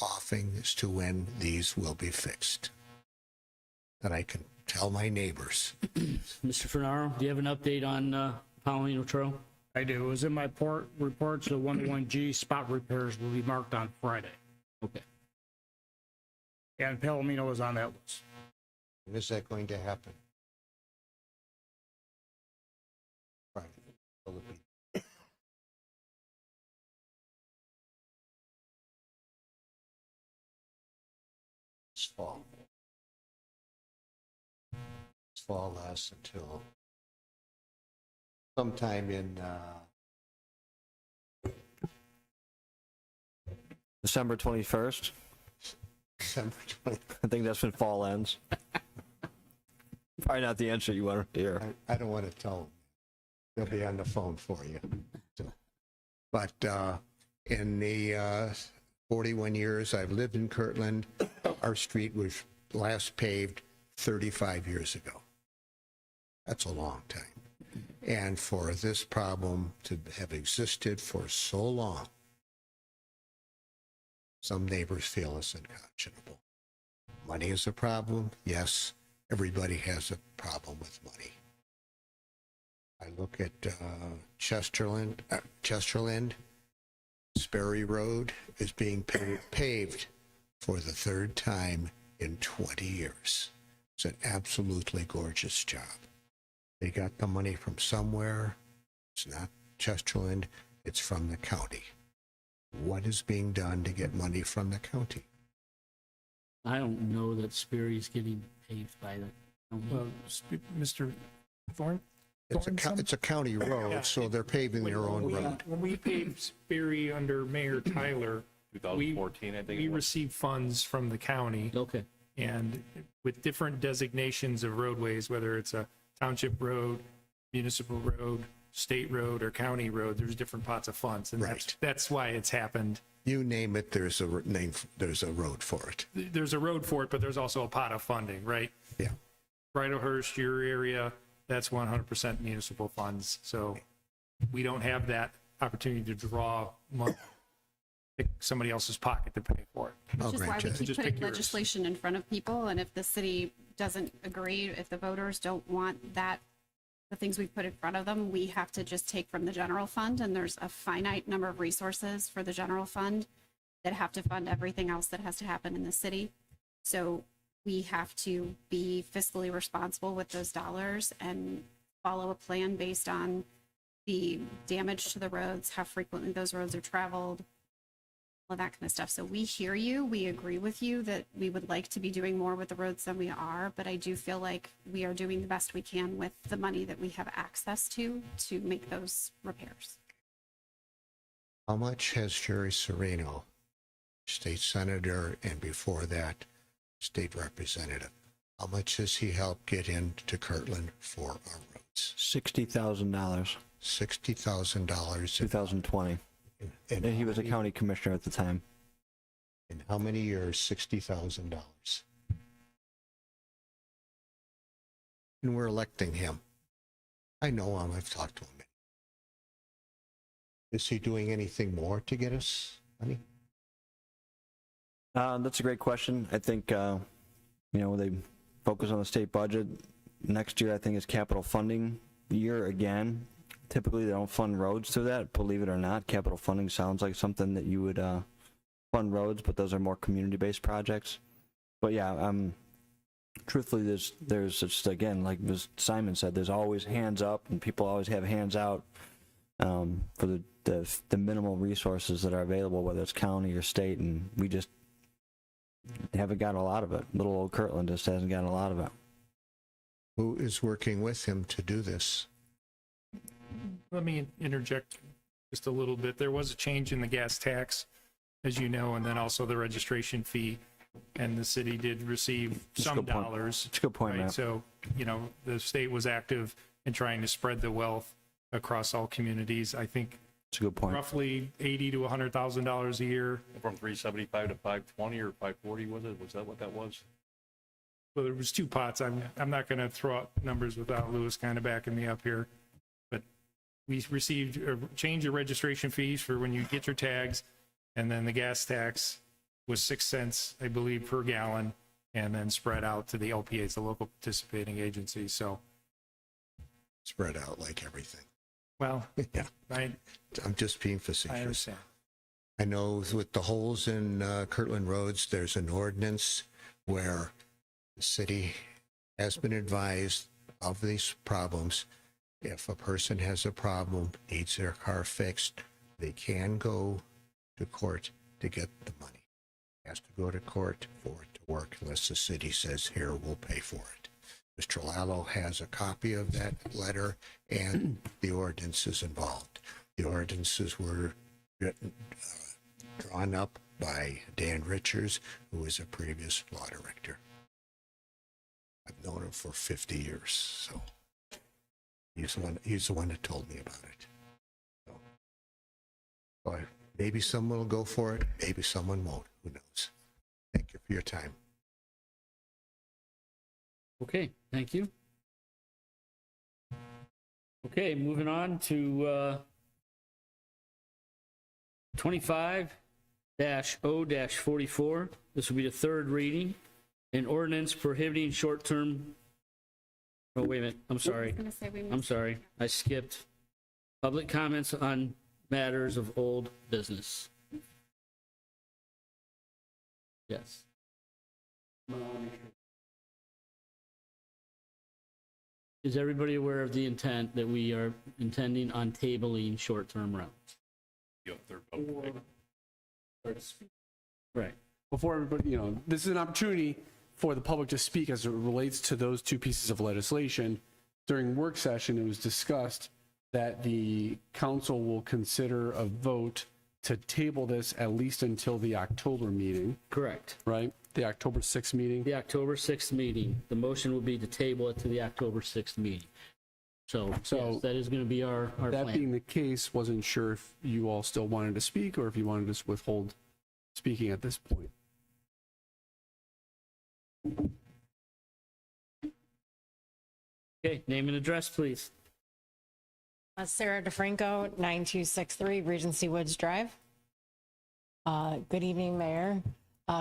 offing as to when these will be fixed that I can tell my neighbors? Mr. Fernaro, do you have an update on Palomino Trail? I do. It was in my reports. The 101G spot repairs will be marked on Friday. Okay. And Palomino is on that list. When is that going to happen? Right. Will it be? This fall. This fall lasts until sometime in December 21st. December 20th. I think that's when fall ends. Probably not the answer you want to hear. I don't want to tell them. They'll be on the phone for you. So, but in the 41 years I've lived in Kirtland, our street was last paved 35 years ago. That's a long time. And for this problem to have existed for so long, some neighbors feel it's unconscionable. Money is a problem. Yes, everybody has a problem with money. I look at Chesterland, Sperry Road is being paved for the third time in 20 years. It's an absolutely gorgeous job. They got the money from somewhere. It's not Chesterland, it's from the county. What is being done to get money from the county? I don't know that Sperry's getting paved by the county. Well, Mr. Thorne? It's a county road, Yeah. so they're paving their own road. When we paved Sperry under Mayor Tyler, 2014, I think we it was. received funds from the county. Okay. And with different designations of roadways, whether it's a township road, municipal road, state road, or county road, there's different pots of funds. And Right. that's why it's happened. You name it, there's a there's a road for it. There's a road for it, but there's also a pot of funding, right? Yeah. Bridlehurst, your area, that's 100% municipal funds. So we don't have that opportunity to draw money, pick somebody else's pocket to pay for it. I'll Which is why grant we you. keep Just putting pick yours. legislation in front of people, and if the city doesn't agree, if the voters don't want that, the things we put in front of them, we have to just take from the general fund, and there's a finite number of resources for the general fund that have to fund everything else that has to happen in the city. So we have to be fiscally responsible with those dollars and follow a plan based on the damage to the roads, how frequently those roads are traveled, all that kind of stuff. So we hear you. We agree with you that we would like to be doing more with the roads than we are, but I do feel like we are doing the best we can with the money that we have access to make those repairs. How much has Jerry Sereno, state senator, and before that, state representative, how much has he helped get into Kirtland for our roads? $60,000, $60,000. 2020. And he was a county commissioner at the time. In how many years? $60,000. And we're electing him. I know him. I've talked to him. Is he doing anything more to get us money? That's a great question. I think, they focus on the state budget. Next year, I think, is capital funding year again. Typically, they don't fund roads through that. Believe it or not, capital funding sounds like something that you would fund roads, but those are more community-based projects. But yeah, truthfully, there's just, again, like Simon said, there's always hands up, and people always have hands out for the the minimal resources that are available, whether it's county or state, and we just haven't gotten a lot of it. Little old Kirtland just hasn't gotten a lot of it. Who is working with him to do this? Let me interject just a little bit. There was a change in the gas tax, as you know, and then also the registration fee. And the city did receive That's a some good point. dollars. That's a good point, right? Matt. So, you know, the state was active in trying to spread the wealth across all communities. I think That's a good point. roughly $80,000 to $100,000 a year. From 375 to 520 or 540, was it? Was that what that was? Well, there was two pots. I'm not going to throw out numbers without Lewis kind of backing me up here. But we received a change of registration fees for when you get your tags, and then the gas tax was 6 cents, I believe, per gallon, and then spread out to the LPAs, the local participating agencies. So, Spread out like everything. well, Yeah, I'm just being I facetious. understand. I know with the holes in Kirtland roads, there's an ordinance where the city has been advised of these problems. If a person has a problem, needs their car fixed, they can go to court to get the money. Has to go to court for it to work unless the city says, here, we'll pay for it. Mr. Lallo has a copy of that letter and the ordinances involved. The ordinances were written, drawn up by Dan Richards, who was a previous law director. I've known him for 50 years, so he's the one that told me about it. So maybe someone will go for it, maybe someone won't. Who knows? Thank you for your time. Okay, thank you. Okay, moving on to 25-0-44. This will be the third reading. An ordinance prohibiting short-term, oh, wait a minute, I'm sorry. I'm sorry, I skipped. Public comments on matters of old business. Yes. Is everybody aware of the intent that we are intending on tabling short-term rentals? Right. Before everybody, this is an opportunity for the public to speak as it relates to those two pieces of legislation. During work session, it was discussed that the council will consider a vote to table this at least until the October meeting, Correct. right? The October 6th meeting. The October 6th meeting. The motion will be to table it to the October 6th meeting. So yes, that is going to be our That plan. being the case, wasn't sure if you all still wanted to speak or if you wanted to withhold speaking at this point. Okay, name and address, please. Sarah DeFranco, 9263 Regency Woods Drive. Good evening, Mayor,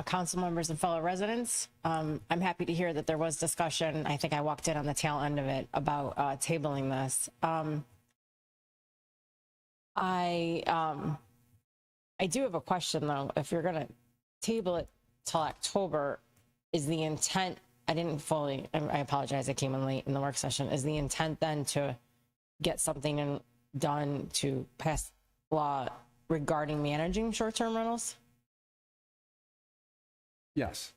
council members, and fellow residents. I'm happy to hear that there was discussion. I think I walked in on the tail end of it about tabling this. I do have a question, though. If you're going to table it till October, is the intent, I apologize, I came in late in the work session. Is the intent then to get something done to pass law regarding managing short-term rentals? Yes.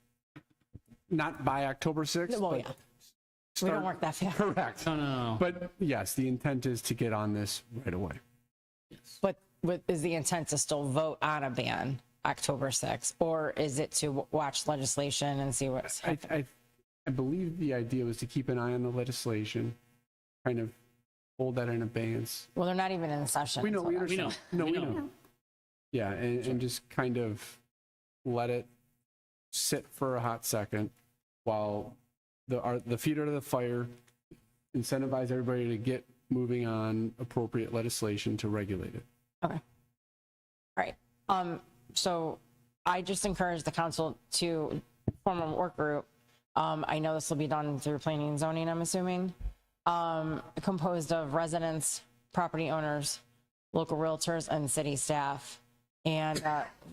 Not by October 6th. Well, but yeah. We don't work that fast. Correct. No. But yes, the intent is to get on this right away. But is the intent to still vote on a ban October 6th? Or is it to watch legislation and see what's happening? I believe the idea was to keep an eye on the legislation, kind of hold that in abeyance. Well, they're not even in session. We know, we so understand. know. No, we know. Yeah, and just kind of let it sit for a hot second while the feet are to the fire, incentivize everybody to get moving on appropriate legislation to regulate it. Okay. All right. So I just encourage the council to form a work group. I know this will be done through planning and zoning, I'm assuming, composed of residents, property owners, local realtors, and city staff. And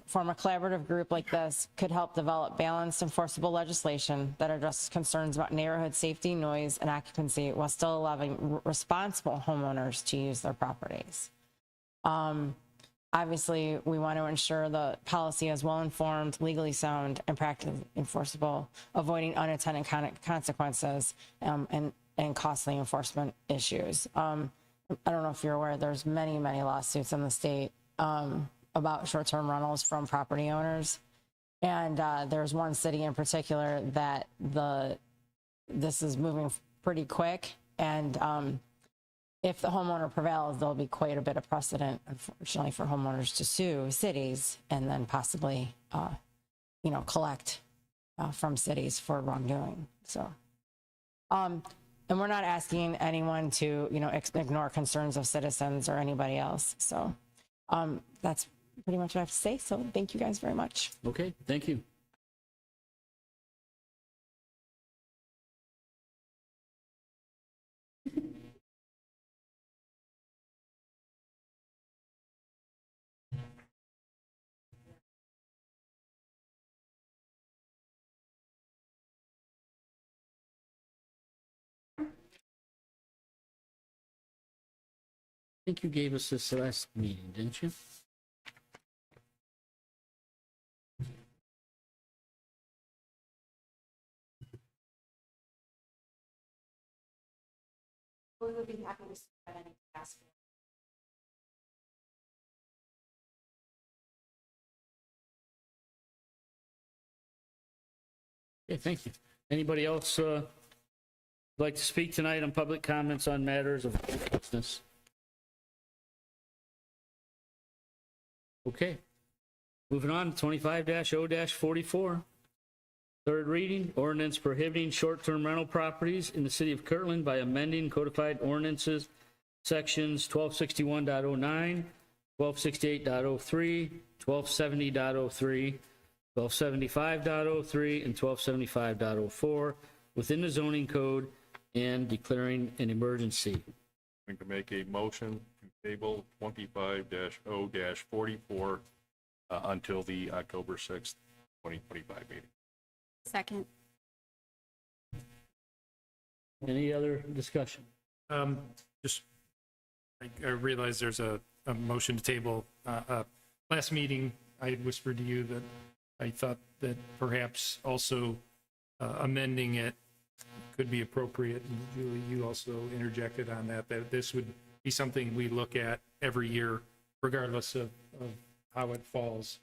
form a collaborative group like this could help develop balanced, enforceable legislation that addresses concerns about neighborhood safety, noise, and occupancy while still allowing responsible homeowners to use their properties. Obviously, we want to ensure the policy is well-informed, legally sound, and practically enforceable, avoiding unintended consequences and costly enforcement issues. I don't know if you're aware, there's many lawsuits in the state about short-term rentals from property owners. And there's one city in particular that this is moving pretty quick. And if the homeowner prevails, there'll be quite a bit of precedent, unfortunately, for homeowners to sue cities and then possibly, collect from cities for wrongdoing. So, and we're not asking anyone to, ignore concerns of citizens or anybody else. So, that's pretty much what I have to say. So, thank you guys very much. Okay, thank you. I think you gave us this last meeting, didn't you? We would be happy to see any task. Okay, thank you. Anybody else like to speak tonight on public comments on matters of business? Okay. Moving on to 25-0-44. Third reading, ordinance prohibiting short-term rental properties in the city of Kirtland by amending codified ordinances, sections 1261.09, 1268.03, 1270.03, 1275.03, and 1275.04 within the zoning code and declaring an emergency. I'm going to make a motion to table 25-0-44 until the October 6th, 2025 meeting. Second. Any other discussion? Just, I realize there's a motion to table. Last meeting, I had whispered to you that I thought that perhaps also amending it could be appropriate. And Julie, you also interjected on that this would be something we look at every year, regardless of how it falls.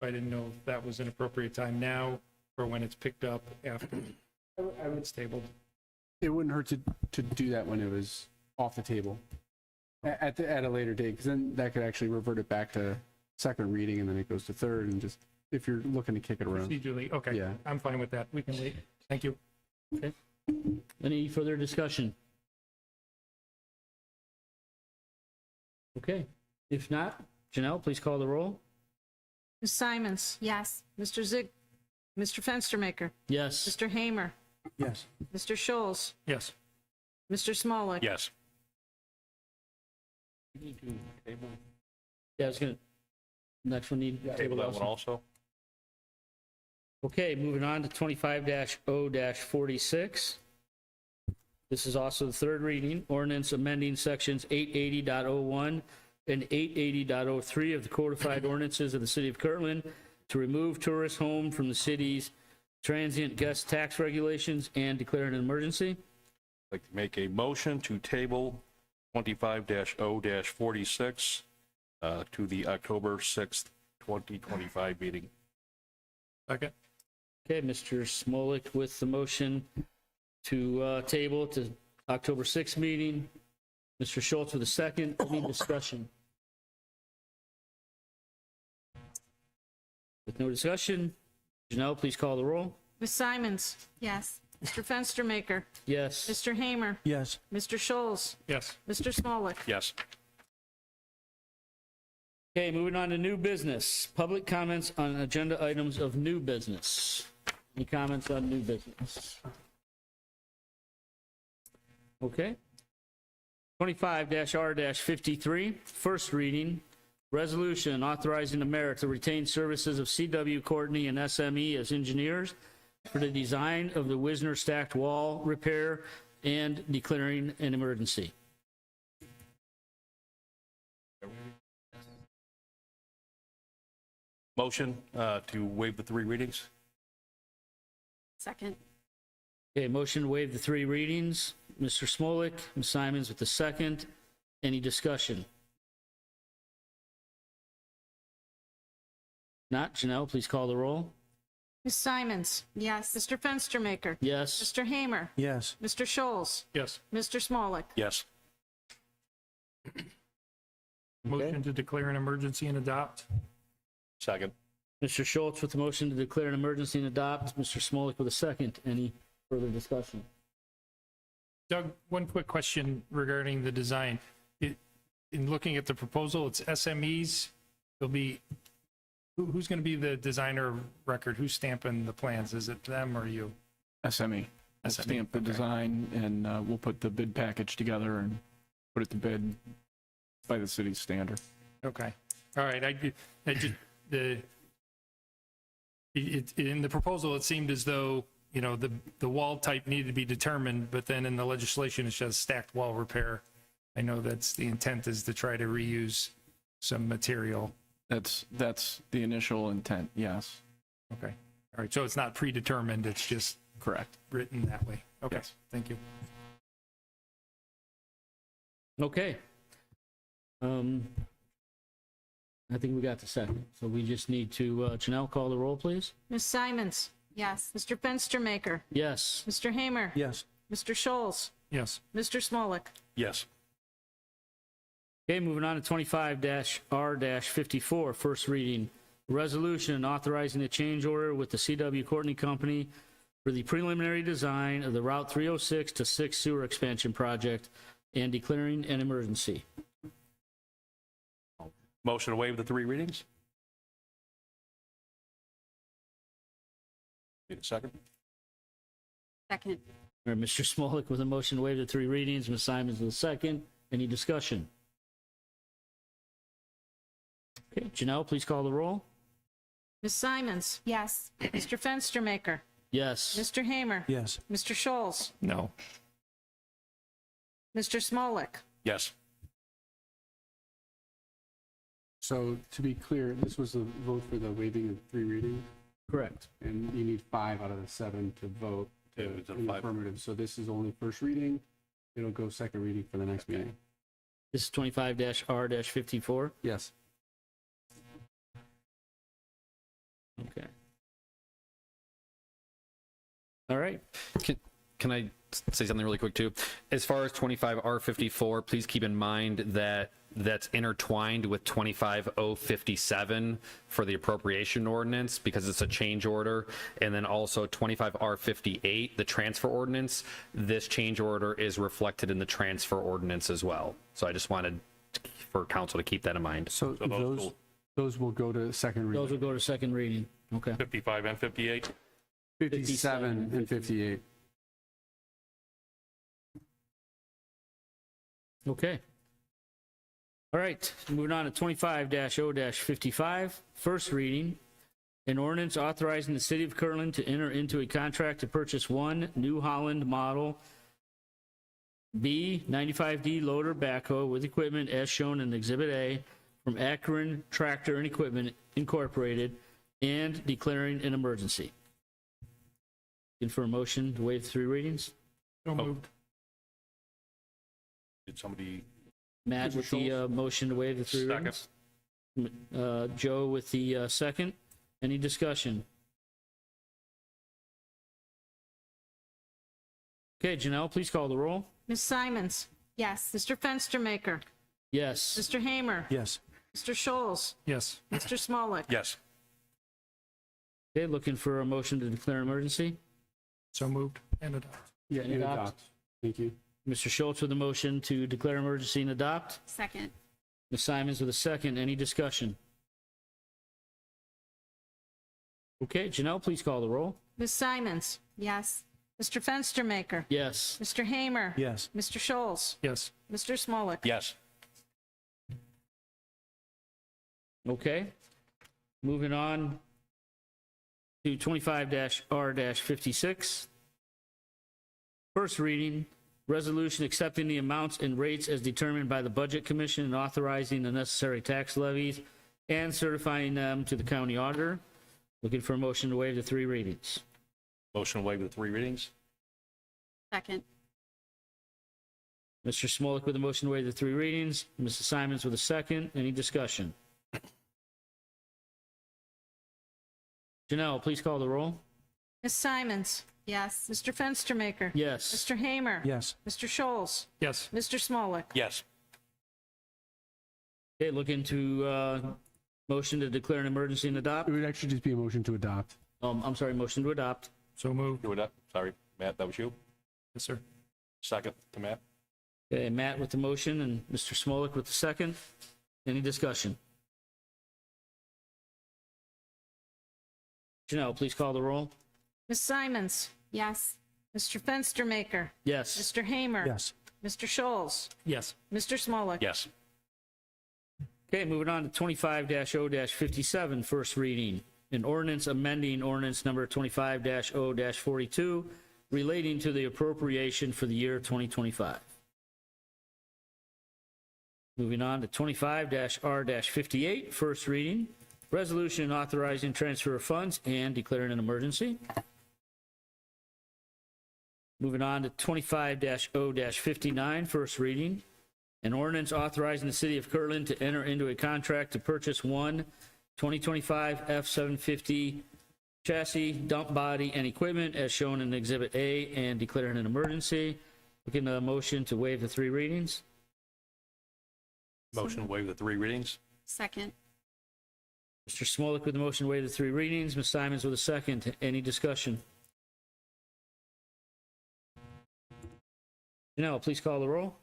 I didn't know if that was an appropriate time now or when it's picked up after it's tabled. It wouldn't hurt to do that when it was off the table at a later date, because then that could actually revert it back to second reading and then it goes to third, and just if you're looking to kick it around. Procedurally, okay. Yeah. I'm fine with that. We can wait. Thank you. Okay. Any further discussion? Okay. If not, Janelle, please call the roll. Ms. Simons? Yes. Mr. Mr. Fenstermaker? Yes. Mr. Hamer? Yes. Mr. Scholes? Yes. Mr. Smolik? Yes. Yeah, I was gonna, next one need. Table that one also? Okay, moving on to 25-0-46. This is also the third reading, ordinance amending sections 880.01 and 880.03 of the codified ordinances of the city of Kirtland to remove tourist home from the city's transient guest tax regulations and declare an emergency. I'd like to make a motion to table 25-0-46 to the October 6th, 2025 meeting. Second. Okay, Mr. Smolik with the motion to table to October 6th meeting. Mr. Schultz with a second. Any discussion? With no discussion, Janelle, please call the roll. Ms. Simons? Yes. Mr. Fenstermaker? Yes. Mr. Hamer? Yes. Mr. Scholes? Yes. Mr. Smolik? Yes. Okay, moving on to new business. Public comments on agenda items of new business. Any comments on new business? Okay. 25-R-53, first reading. Resolution authorizing the mayor to retain services of C.W. Courtney and SME as engineers for the design of the Wisner stacked wall repair and declaring an emergency. Motion to waive the 3 readings? Second. Okay, motion to waive the 3 readings. Mr. Smolik, Ms. Simons with the second. Any discussion? Not. Janelle, please call the roll. Ms. Simons? Yes. Mr. Fenstermaker? Yes. Mr. Hamer? Yes. Mr. Scholes? Yes. Mr. Smolik? Yes. Motion to declare an emergency and adopt? Second. Mr. Schultz with the motion to declare an emergency and adopt. Mr. Smolik with a second. Any further discussion? Doug, one quick question regarding the design. In looking at the proposal, it's SMEs. There'll be, who's going to be the designer of record? Who's stamping the plans? Is it them or you? SME. We'll SME, stamp the okay. design, and we'll put the bid package together and put it to bid by the city's standard. Okay. All right. I just, in the proposal, it seemed as though, you know, the wall type needed to be determined, but then in the legislation, it says stacked wall repair. I know that's the intent, is to try to reuse some material. That's the initial intent, yes. Okay. All right. So it's not predetermined. It's just Correct. written that way. Okay. Yes. Thank you. Okay. I think we got the second. So we just need to, Janelle, call the roll, please. Ms. Simons? Yes. Mr. Fenstermaker? Yes. Mr. Hamer? Yes. Mr. Scholes? Yes. Mr. Smolik? Yes. Okay, moving on to 25-R-54, first reading. Resolution authorizing a change order with the C.W. Courtney Company for the preliminary design of the Route 306 to 6 sewer expansion project and declaring an emergency. Motion to waive the 3 readings? Need a second? Second. All right, Mr. Smolik with a motion to waive the 3 readings, Ms. Simons with a second. Any discussion? Okay, Janelle, please call the roll. Ms. Simons? Yes. Mr. Fenstermaker? Yes. Mr. Hamer? Yes. Mr. Scholes? No. Mr. Smolik? Yes. So to be clear, this was a vote for the waiving of 3 readings, Correct. and you need 5 out of the 7 to vote to Yeah, it was a in the 5. affirmative. So this is only first reading. It'll go second reading for the next meeting. This is 25-R-54. Yes. Okay. All right. Can I say something really quick too? As far as 25R54, please keep in mind that that's intertwined with 25057 for the appropriation ordinance because it's a change order. And then also 25R58, the transfer ordinance. This change order is reflected in the transfer ordinance as well. So I just wanted for council to keep that in mind. So So those will go to second Those will reading. go to second reading. Okay. 55 and 58? 57 and 58. Okay. All right, moving on to 25-O-55, first reading. An ordinance authorizing the city of Kirtland to enter into a contract to purchase one New Holland model B95D loader backhoe with equipment as shown in Exhibit A from Akron Tractor and Equipment Incorporated and declaring an emergency. Looking for a motion to waive 3 readings? So moved. Did somebody? Matt with the motion to waive the 3 readings. Joe with the second. Any discussion? Okay, Janelle, please call the roll. Ms. Simons? Yes. Mr. Fenstermaker? Yes. Mr. Hamer? Yes. Mr. Scholes? Yes. Mr. Smolik? Yes. Okay, looking for a motion to declare emergency. So moved and adopt. Yeah, And and adopt. adopt. Thank you. Mr. Schultz with a motion to declare emergency and adopt. Second. Ms. Simons with a second. Any discussion? Okay, Janelle, please call the roll. Ms. Simons? Yes. Mr. Fenstermaker? Yes. Mr. Hamer? Yes. Mr. Scholes? Yes. Mr. Smolik? Yes. Okay. Moving on to 25-R-56. First reading, resolution accepting the amounts and rates as determined by the Budget Commission and authorizing the necessary tax levies and certifying them to the county auditor. Looking for a motion to waive the 3 readings. Motion to waive the 3 readings? Second. Mr. Smolik with a motion to waive the 3 readings. Mrs. Simons with a second. Any discussion? Janelle, please call the roll. Ms. Simons? Yes. Mr. Fenstermaker? Yes. Mr. Hamer? Yes. Mr. Scholes? Yes. Mr. Smolik? Yes. Okay, looking to motion to declare an emergency and adopt. It would actually just be a motion to adopt. I'm sorry, motion to adopt. So moved. Do it up. Sorry, Matt, that was you? Yes, sir. Second to Matt? Okay, Matt with the motion and Mr. Smolik with the second. Any discussion? Janelle, please call the roll. Ms. Simons? Yes. Mr. Fenstermaker? Yes. Mr. Hamer? Yes. Mr. Scholes? Yes. Mr. Smolik? Yes. Okay, moving on to 25-0-57, first reading. An ordinance amending ordinance number 25-0-42 relating to the appropriation for the year 2025. Moving on to 25-R-58, first reading. Resolution authorizing transfer of funds and declaring an emergency. Moving on to 25-0-59, first reading. An ordinance authorizing the city of Kirtland to enter into a contract to purchase one 2025 F-750 chassis, dump body, and equipment as shown in Exhibit A and declaring an emergency. Looking at a motion to waive the 3 readings. Motion to waive the 3 readings? Second. Mr. Smolik with the motion to waive the 3 readings. Ms. Simons with a second. Any discussion? Janelle, please call the roll.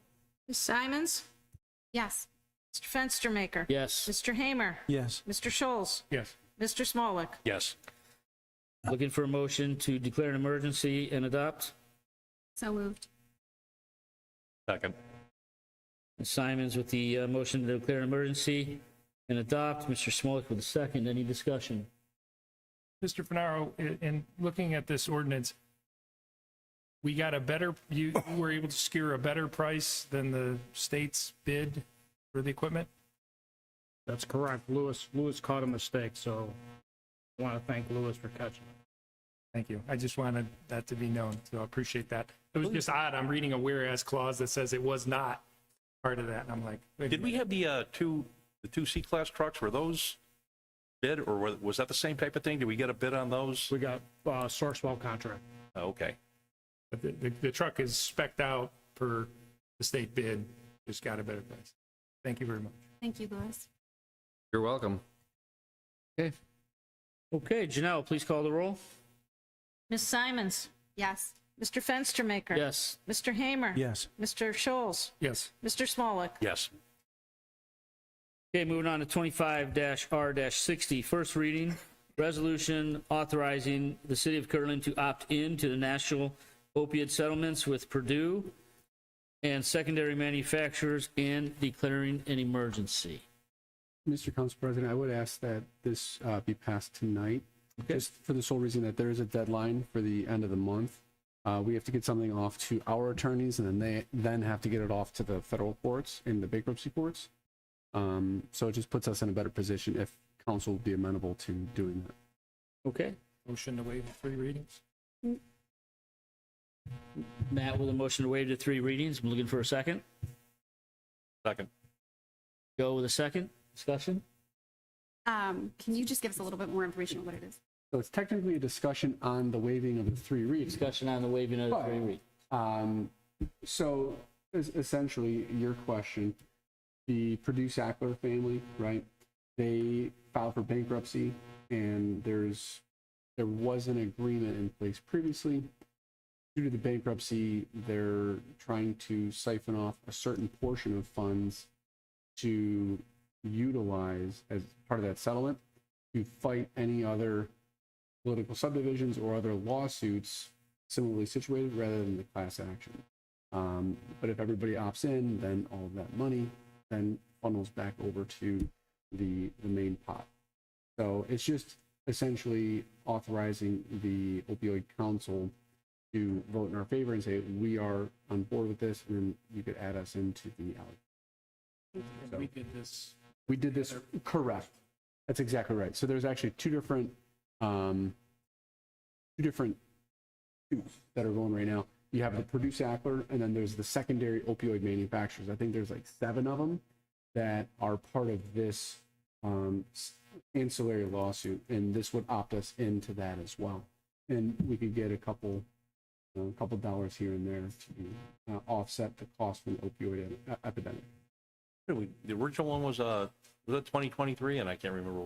Ms. Simons? Yes. Mr. Fenstermaker? Yes. Mr. Hamer? Yes. Mr. Scholes? Yes. Mr. Smolik? Yes. Looking for a motion to declare an emergency and adopt. So moved. Second. Ms. Simons with the motion to declare an emergency and adopt. Mr. Smolik with the second. Any discussion? Mr. Finaro, in looking at this ordinance, we got a better, you were able to secure a better price than the state's bid for the equipment? That's correct. Lewis caught a mistake, so I want to thank Lewis for catching it. Thank you. I just wanted that to be known, so I appreciate that. It was just odd. I'm reading a whereas clause that says it was not part of that, and I'm like, wait a Did we minute. have the two C-Class trucks, were those bid, or was that the same type of thing? Did we get a bid on those? We got Sourcewell contract. Oh, okay. But the truck is spec'd out per the state bid, just got a better price. Thank you very much. Thank you, Lewis. You're welcome. Okay, Janelle, please call the roll. Ms. Simons? Yes. Mr. Fenstermaker? Yes. Mr. Hamer? Yes. Mr. Scholes? Yes. Mr. Smolik? Yes. Okay, moving on to 25-R-60, first reading. Resolution authorizing the city of Kirtland to opt in to the national opiate settlements with Purdue and secondary manufacturers and declaring an emergency. Mr. Council President, I would ask that this be passed tonight, just for the sole reason that there is a deadline for the end of the month. We have to get something off to our attorneys, and then they then have to get it off to the federal courts and the bankruptcy courts. So it just puts us in a better position if council would be amenable to doing that. Okay, Motion to waive the 3 readings? Matt with a motion to waive the 3 readings. I'm looking for a second. Second. Joe with a second. Discussion? Can you just give us a little bit more information on what it is? So it's technically a discussion on the waiving of the 3 readings. Discussion on the waiving of the 3 readings. So essentially, your question, the Purdue Sackler family, right? They filed for bankruptcy, and there was an agreement in place previously. Due to the bankruptcy, they're trying to siphon off a certain portion of funds to utilize as part of that settlement to fight any other political subdivisions or other lawsuits similarly situated rather than the class action. But if everybody opts in, then all of that money then funnels back over to the main pot. So it's just essentially authorizing the opioid council to vote in our favor and say, we are on board with this, and then you could add us into the alley. We did this. We did this correct. That's exactly right. So there's actually two different suits that are going right now. You have the Purdue Sackler, and then there's the secondary opioid manufacturers. I think there's like 7 of them that are part of this ancillary lawsuit, and this would opt us into that as well. And we could get a couple dollars here and there to offset the cost from the opioid epidemic. The original one was it 2023? And I can't remember.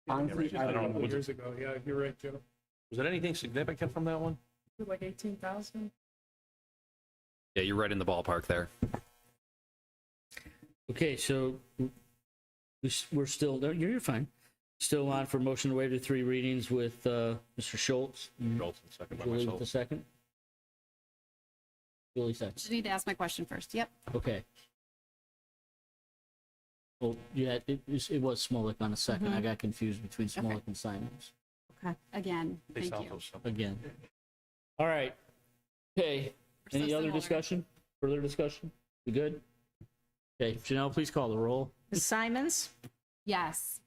Honestly, I don't know. Years ago, yeah, you're right, Joe. Was there anything significant from that one? Like 18,000? Yeah, you're right in the ballpark there. Okay, so we're still, no, you're fine. Still on for motion to waive the 3 readings with Mr. Schultz. Schultz, second by Julie with myself. the second. Julie second. Just need to ask my question first. Yep. Okay. Well, yeah, it was Smolik on a second. I got confused between Smolik and Simons. Okay. Again, thank you. Again. All right. Okay. We're so Any other similar. discussion? Further discussion? We good? Okay, Janelle, please call the roll. Ms. Simons? Yes.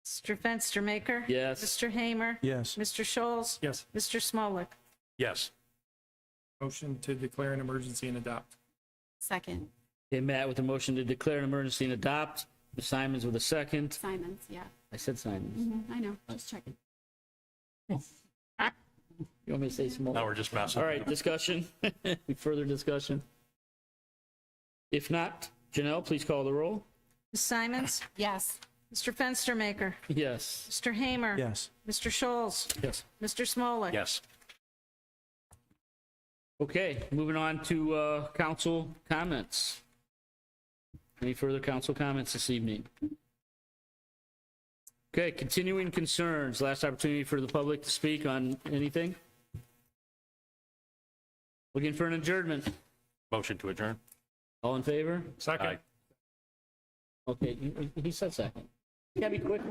Mr. Fenstermaker? Yes. Mr. Hamer? Yes. Mr. Scholes? Yes. Mr. Smolik? Yes. Motion to declare an emergency and adopt. Second. Okay, Matt with the motion to declare an emergency and adopt. Ms. Simons with a second. Simons, yeah. I said Simons. I know. Just checking. You want me to say Smolik? Now we're just messing. All right, discussion. Further discussion? If not, Janelle, please call the roll. Ms. Simons? Yes. Mr. Fenstermaker? Yes. Mr. Hamer? Yes. Mr. Scholes? Yes. Mr. Smolik? Yes. Okay, moving on to council comments. Any further council comments this evening? Okay, continuing concerns. Last opportunity for the public to speak on anything. Looking for an adjournment. Motion to adjourn. All in favor? Second. Aye. Okay, he said second. You gotta be quicker.